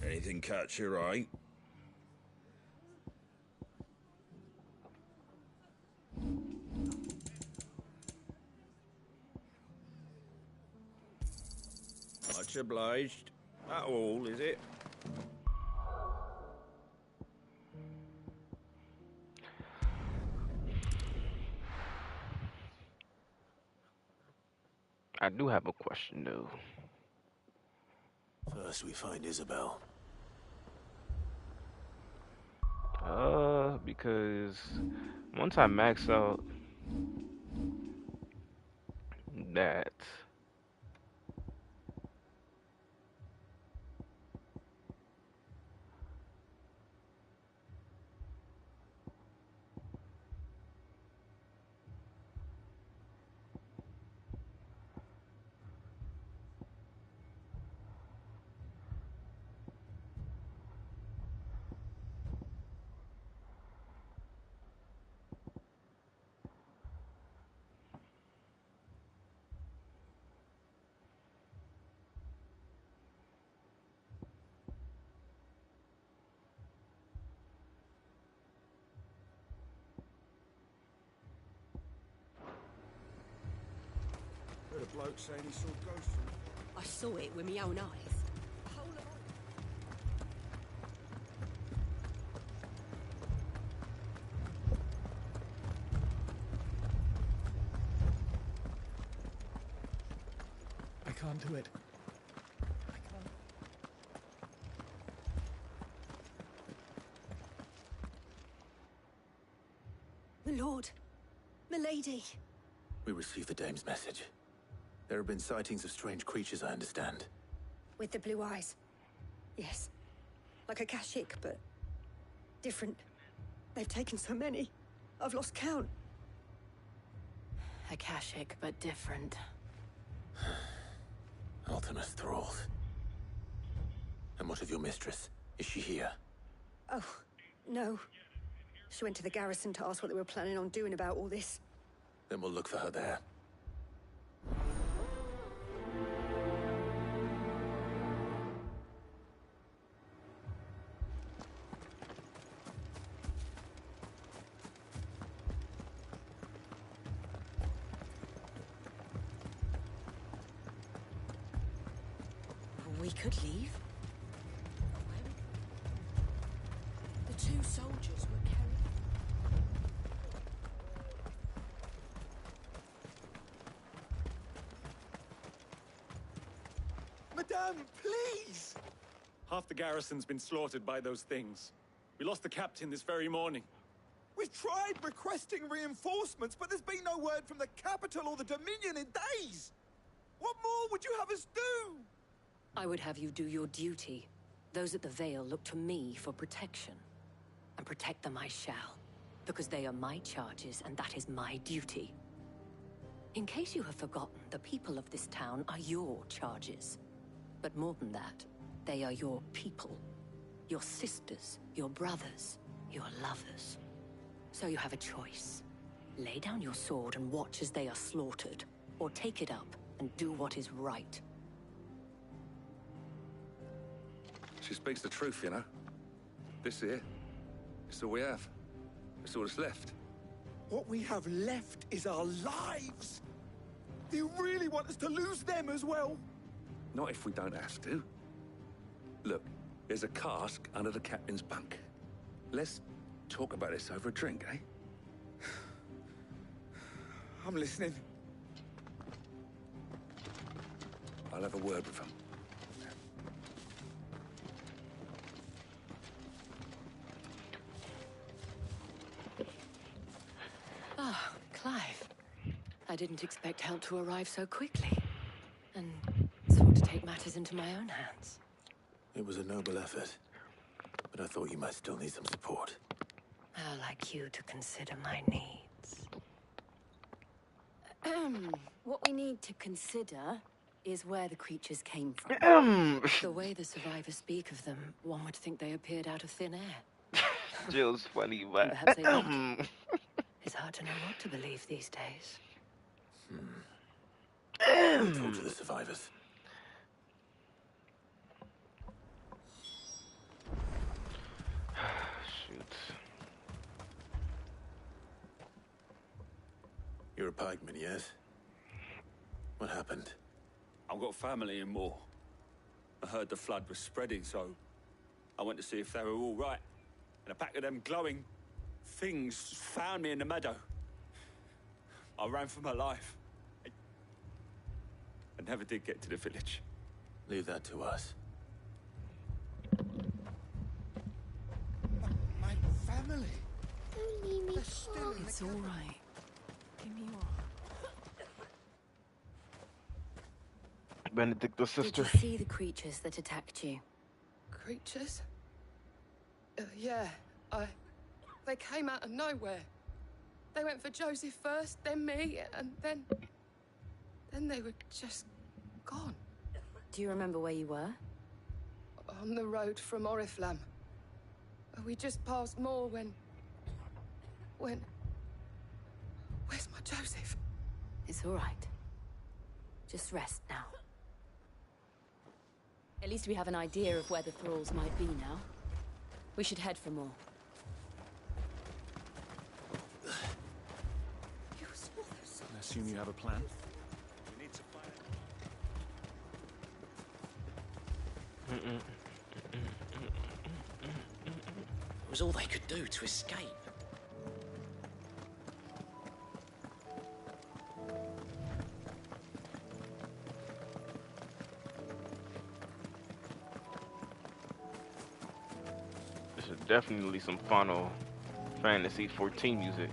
Anything catch your eye? Much obliged. That all, is it? I do have a question though. First we find Isabel. Because once I max out that, Heard a bloke saying he saw ghosts. I saw it with my own eyes. I can't do it. My lord. Milady. We received the dame's message. There have been sightings of strange creatures, I understand. With the blue eyes. Yes. Like a Kashik, but different. They've taken so many. I've lost count. Akashic, but different. Ultimus thralls. And what of your mistress? Is she here? Oh, no. She went to the garrison to ask what they were planning on doing about all this. Then we'll look for her there. We could leave. The two soldiers were carrying... Madame, please! Half the garrison's been slaughtered by those things. We lost the captain this very morning. We've tried requesting reinforcements, but there's been no word from the capital or the Dominion in days! What more would you have us do? I would have you do your duty. Those at the Vale look to me for protection. And protect them I shall. Because they are my charges, and that is my duty. In case you have forgotten, the people of this town are your charges. But more than that, they are your people. Your sisters, your brothers, your lovers. So you have a choice. Lay down your sword and watch as they are slaughtered, or take it up and do what is right. She speaks the truth, you know. This here, it's all we have. It's all that's left. What we have left is our lives! Do you really want us to lose them as well? Not if we don't have to. Look, there's a cask under the captain's bunk. Let's talk about this over a drink, eh? I'm listening. I'll have a word with him. Ah, Clive. I didn't expect help to arrive so quickly. And swore to take matters into my own hands. It was a noble effort, but I thought you might still need some support. I'd like you to consider my needs. What we need to consider is where the creatures came from. The way the survivors speak of them, one would think they appeared out of thin air. Jill's funny, but Perhaps they did. It's hard to know what to believe these days. Talk to the survivors. Shoot. You're a pikeman, yes? What happened? I've got family in Moor. I heard the flood was spreading, so I went to see if they were all right. And a pack of them glowing things found me in the meadow. I ran for my life. I never did get to the village. Leave that to us. My family. They're still in It's all right. Give me your... Benedicta's sister. Did you see the creatures that attacked you? Creatures? Yeah, they came out of nowhere. They went for Joseph first, then me, and then they were just gone. Do you remember where you were? On the road from Oriflamme. We just passed more when... Where's my Joseph? It's all right. Just rest now. At least we have an idea of where the thralls might be now. We should head for more. I assume you have a plan? We need to find It was all they could do to escape. This is definitely some Final Fantasy XIV music.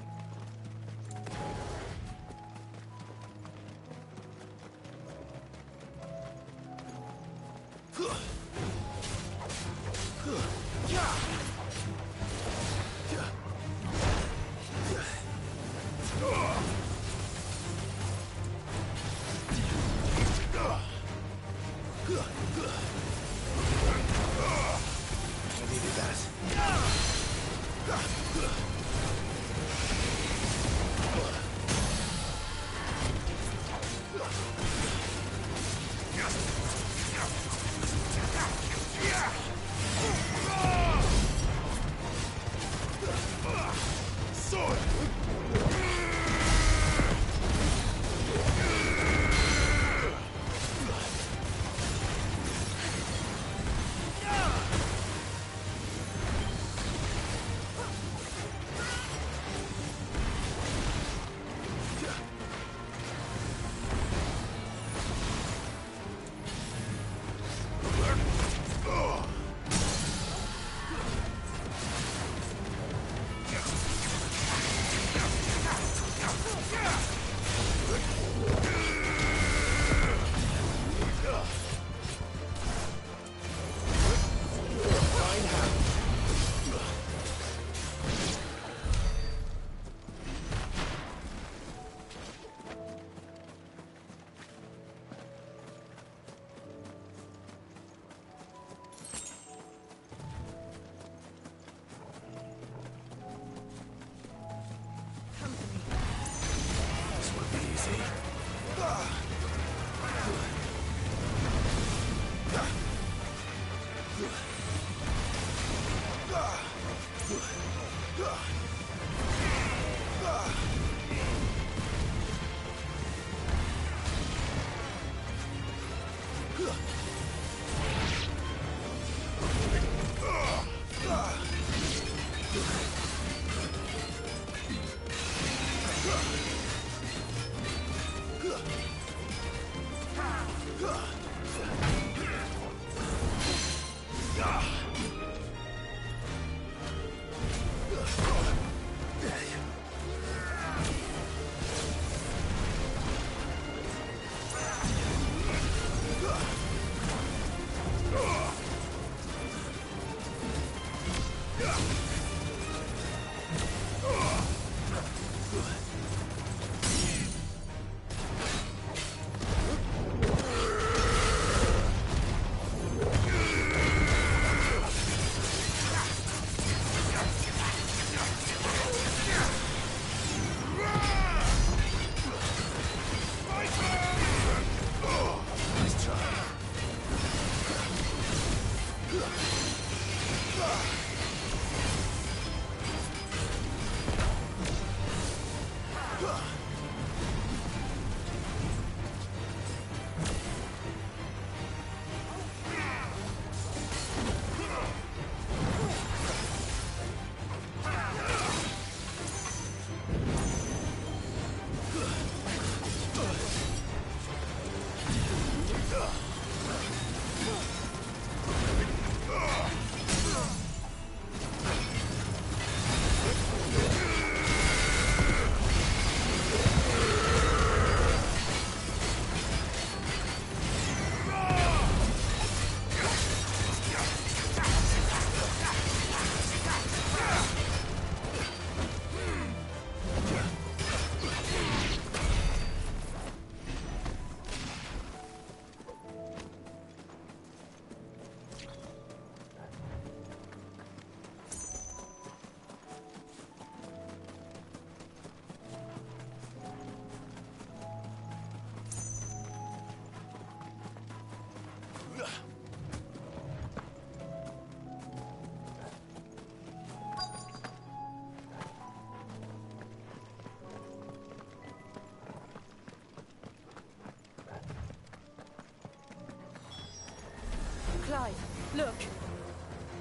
Look.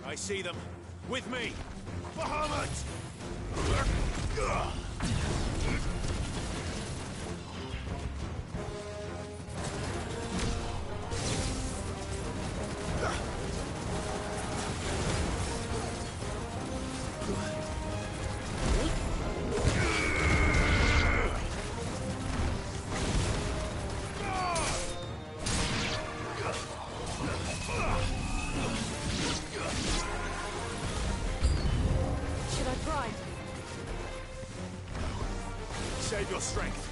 I see them. With me! Bahamut! Should I try? Save your strength.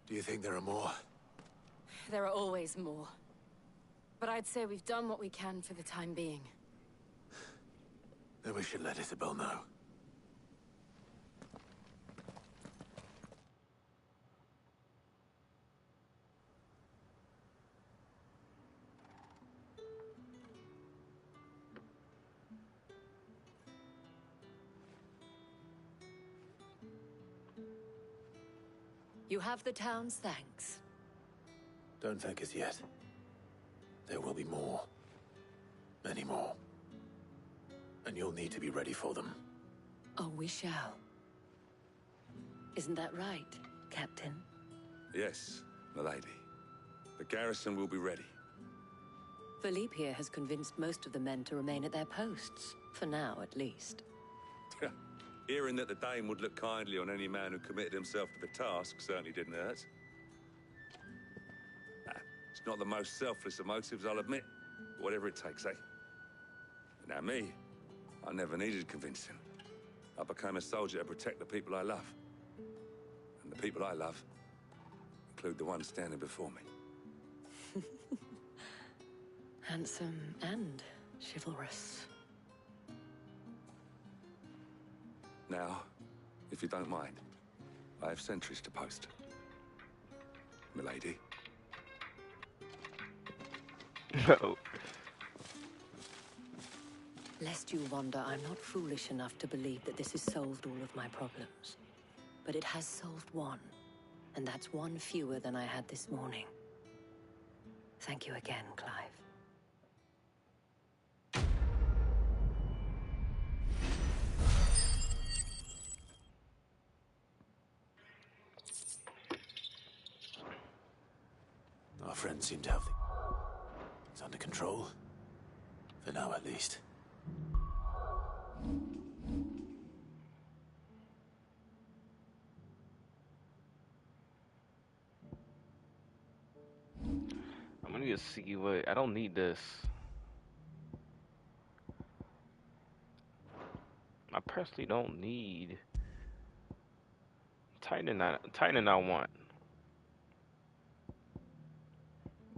Do you think there are more? There are always more. But I'd say we've done what we can for the time being. Then we should let Isabel know. You have the town's thanks. Don't thank us yet. There will be more. Many more. And you'll need to be ready for them. Oh, we shall. Isn't that right, Captain? Yes, milady. The garrison will be ready. Philippe here has convinced most of the men to remain at their posts. For now, at least. Hearing that the Dane would look kindly on any man who committed himself to the task certainly didn't hurt. It's not the most selfless of motives, I'll admit. But whatever it takes, eh? Now me, I never needed convincing. I became a soldier to protect the people I love. And the people I love include the one standing before me. Handsome and chivalrous. Now, if you don't mind, I have sentries to post. Milady. No. Lest you wonder, I'm not foolish enough to believe that this has solved all of my problems. But it has solved one, and that's one fewer than I had this morning. Thank you again, Clive. Our friends seem to have it's under control. For now, at least. I'm gonna just see what I don't need this. I personally don't need Titan. Titan I want.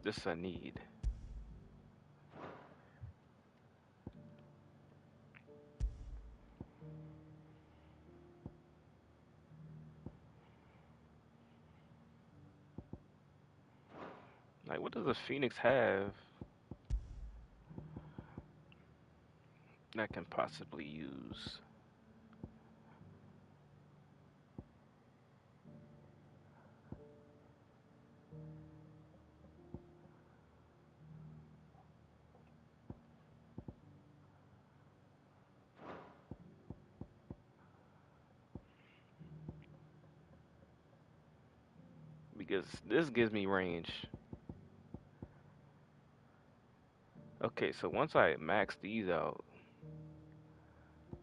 This I need. Like, what does a Phoenix have that I can possibly use? Because this gives me range. Okay, so once I max these out,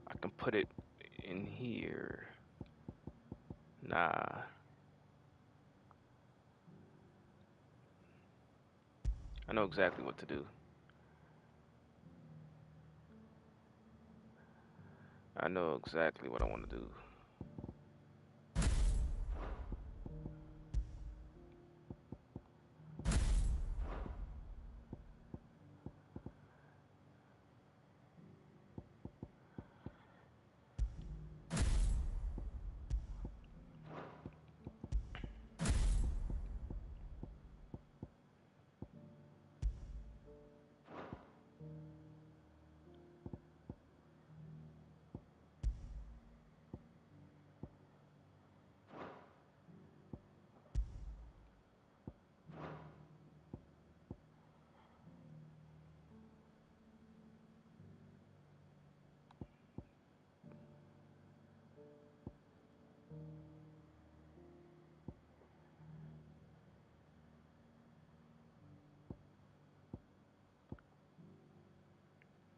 I can put it in here. Nah. I know exactly what to do. I know exactly what I want to do.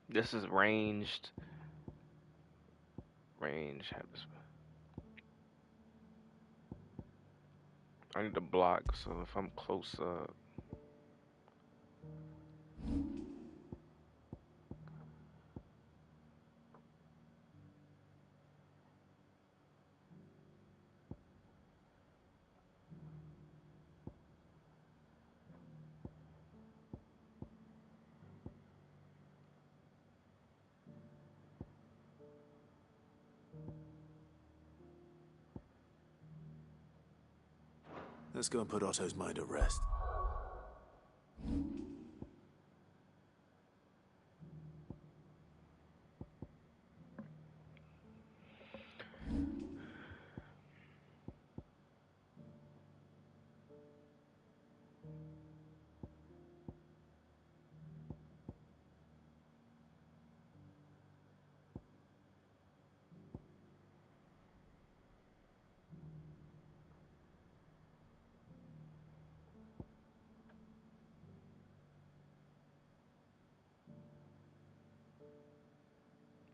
This is ranged. Range. Have this. I need to block, so if I'm close up. Let's go and put Otto's mind at rest.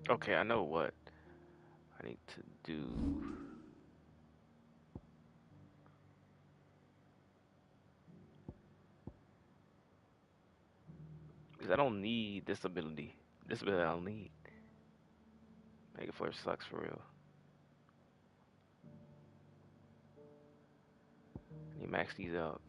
Okay, I know what I need to do. Because I don't need this ability. This ability I don't need. Mega Flare sucks for real. You max these out.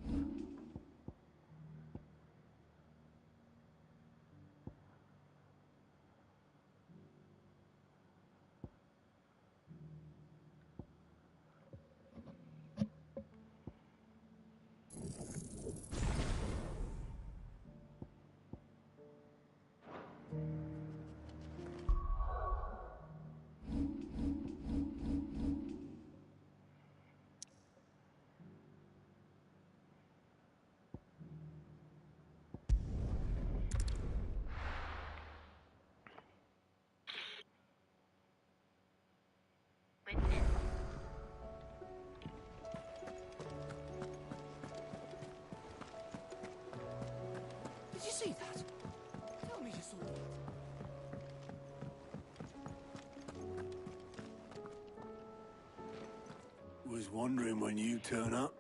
wondering when you turn up.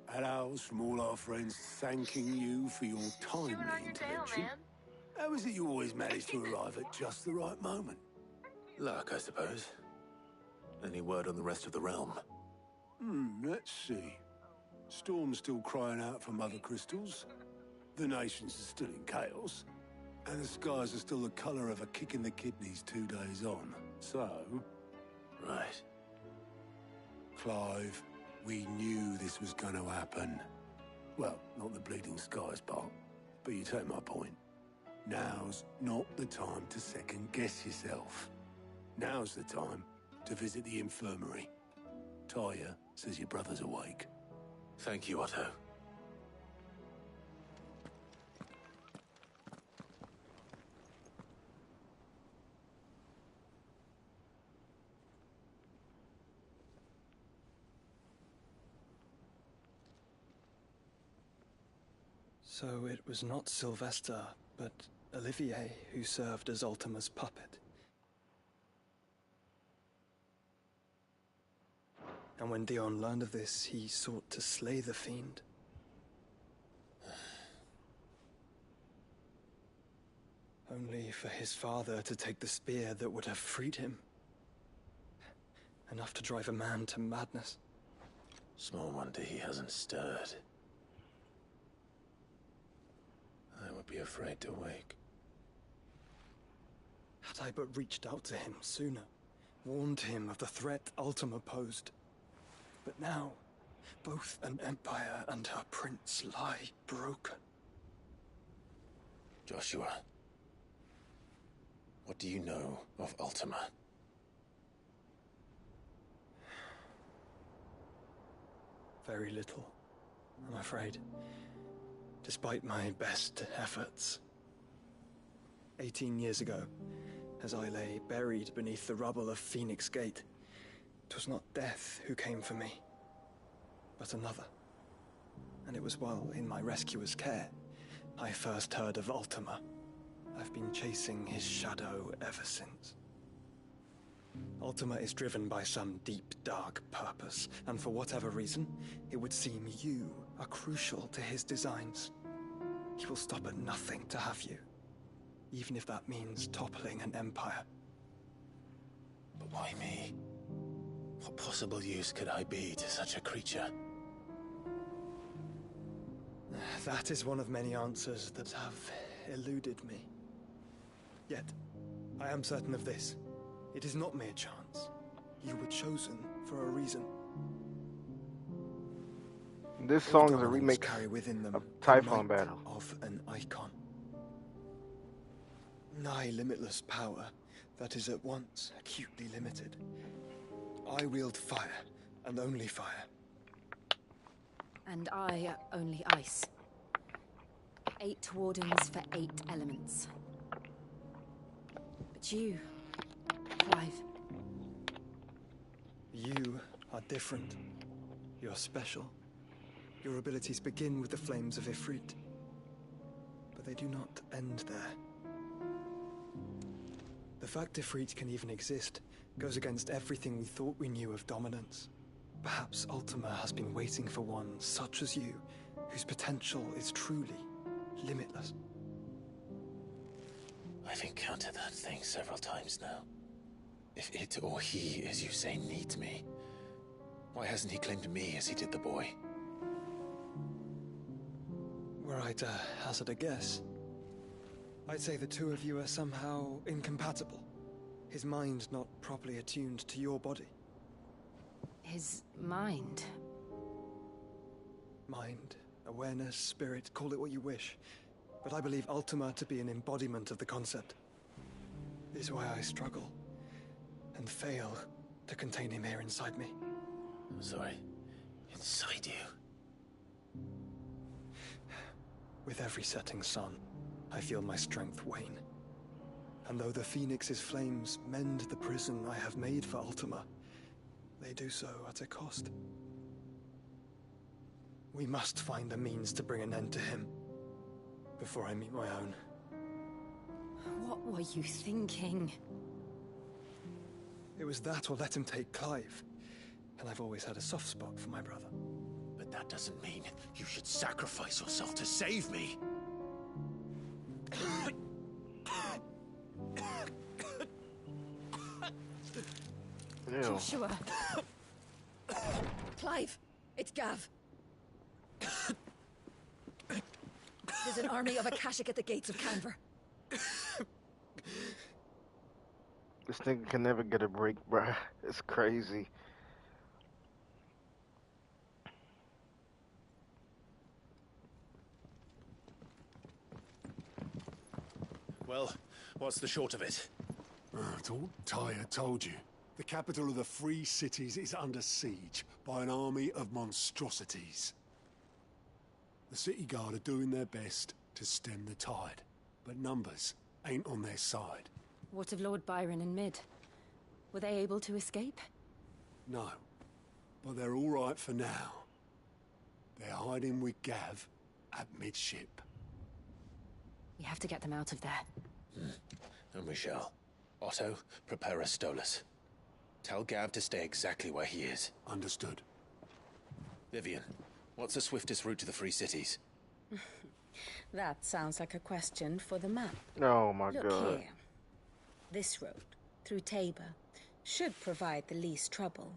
Had owls from all our friends thanking you for your timely intervention. How is it you always manage to arrive at just the right moment? Luck, I suppose. Any word on the rest of the realm? Let's see. Storm's still crying out for mother crystals. The nations are still in chaos. And the skies are still the colour of a kick in the kidneys 2 days on. So... Right. Clive, we knew this was going to happen. Well, not the bleeding skies part, but you take my point. Now's not the time to second-guess yourself. Now's the time to visit the infirmary. Talia says your brother's awake. Thank you, Otto. So it was not Sylvester, but Olivier who served as Ultima's puppet. And when Dion learned of this, he sought to slay the fiend. Only for his father to take the spear that would have freed him. Enough to drive a man to madness. Small wonder he hasn't stirred. I would be afraid to wake. Had I but reached out to him sooner, warned him of the threat Ultima posed. But now, both an empire and her prince lie broken. Joshua, what do you know of Ultima? Very little, I'm afraid. Despite my best efforts. 18 years ago, as I lay buried beneath the rubble of Phoenix Gate, 'twas not death who came for me, but another. And it was while in my rescuer's care, I first heard of Ultima. I've been chasing his shadow ever since. Ultima is driven by some deep, dark purpose, and for whatever reason, it would seem you are crucial to his designs. He will stop at nothing to have you, even if that means toppling an empire. But why me? What possible use could I be to such a creature? That is one of many answers that have eluded me. Yet, I am certain of this. It is not mere chance. You were chosen for a reason. This song is a All remake carry within them of the Typhon might Battle. of an icon. Nigh limitless power that is at once acutely limited. I wield fire, and only fire. And I only ice. 8 wardens for 8 elements. But you, Clive. You are different. You're special. Your abilities begin with the flames of Ifrit. But they do not end there. The fact Ifrit can even exist goes against everything we thought we knew of dominance. Perhaps Ultima has been waiting for one such as you, whose potential is truly limitless. I've encountered that thing several times now. If it or he, as you say, needs me, why hasn't he claimed me as he did the boy? Were I to hazard a guess, I'd say the two of you are somehow incompatible. His mind not properly attuned to your body. His mind? Mind, awareness, spirit, call it what you wish. But I believe Ultima to be an embodiment of the concept. This is why I struggle and fail to contain him here inside me. I'm sorry. Inside you? With every setting sun, I feel my strength wane. And though the Phoenix's flames mend the prison I have made for Ultima, they do so at a cost. We must find a means to bring an end to him before I meet my own. What were you thinking? It was that or let him take Clive. and I've always had a soft spot for my brother. But that doesn't mean you should sacrifice yourself to save me. Ew. Joshua. Clive, it's Gav. There's an army of Akashic at the gates of Canver. This nigga can never get a break, bruh. It's crazy. Well, what's the short of it? It's all Tyre told you. The capital of the Free Cities is under siege by an army of monstrosities. The city guard are doing their best to stem the tide, but numbers ain't on their side. What of Lord Byron and Mid? Were they able to escape? No, but they're all right for now. They're hiding with Gav at midship. We have to get them out of there. And we shall. Otto, prepare a Stolas. Tell Gav to stay exactly where he is. Understood. Vivian, what's the swiftest route to the Free Cities? That sounds like a question for the map. Oh my Look god. here. This road, through Tabor, should provide the least trouble.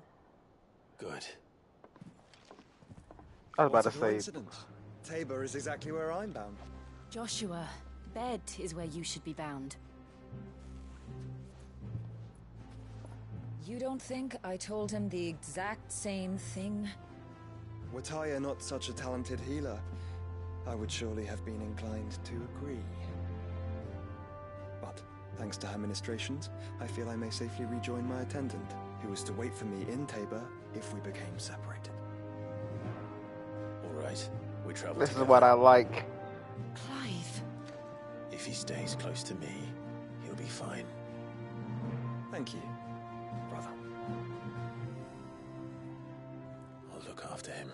Good. I was about What to a say. coincidence. Tabor is exactly where I'm bound. Joshua, bed is where you should be bound. You don't think I told him the exact same thing? Were Tyre not such a talented healer, I would surely have been inclined to agree. But, thanks to her ministrations, I feel I may safely rejoin my attendant, who was to wait for me in Tabor if we became separated. All right, we travel This together. is what I like. Clive. If he stays close to me, he'll be fine. Thank you, brother. I'll look after him.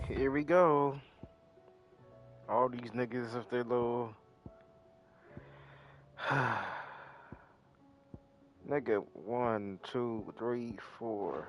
Here we go. All these niggas with their little nigga 1, 2, 3, 4.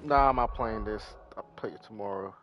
Nah, I'm not playing this. I'll play it tomorrow.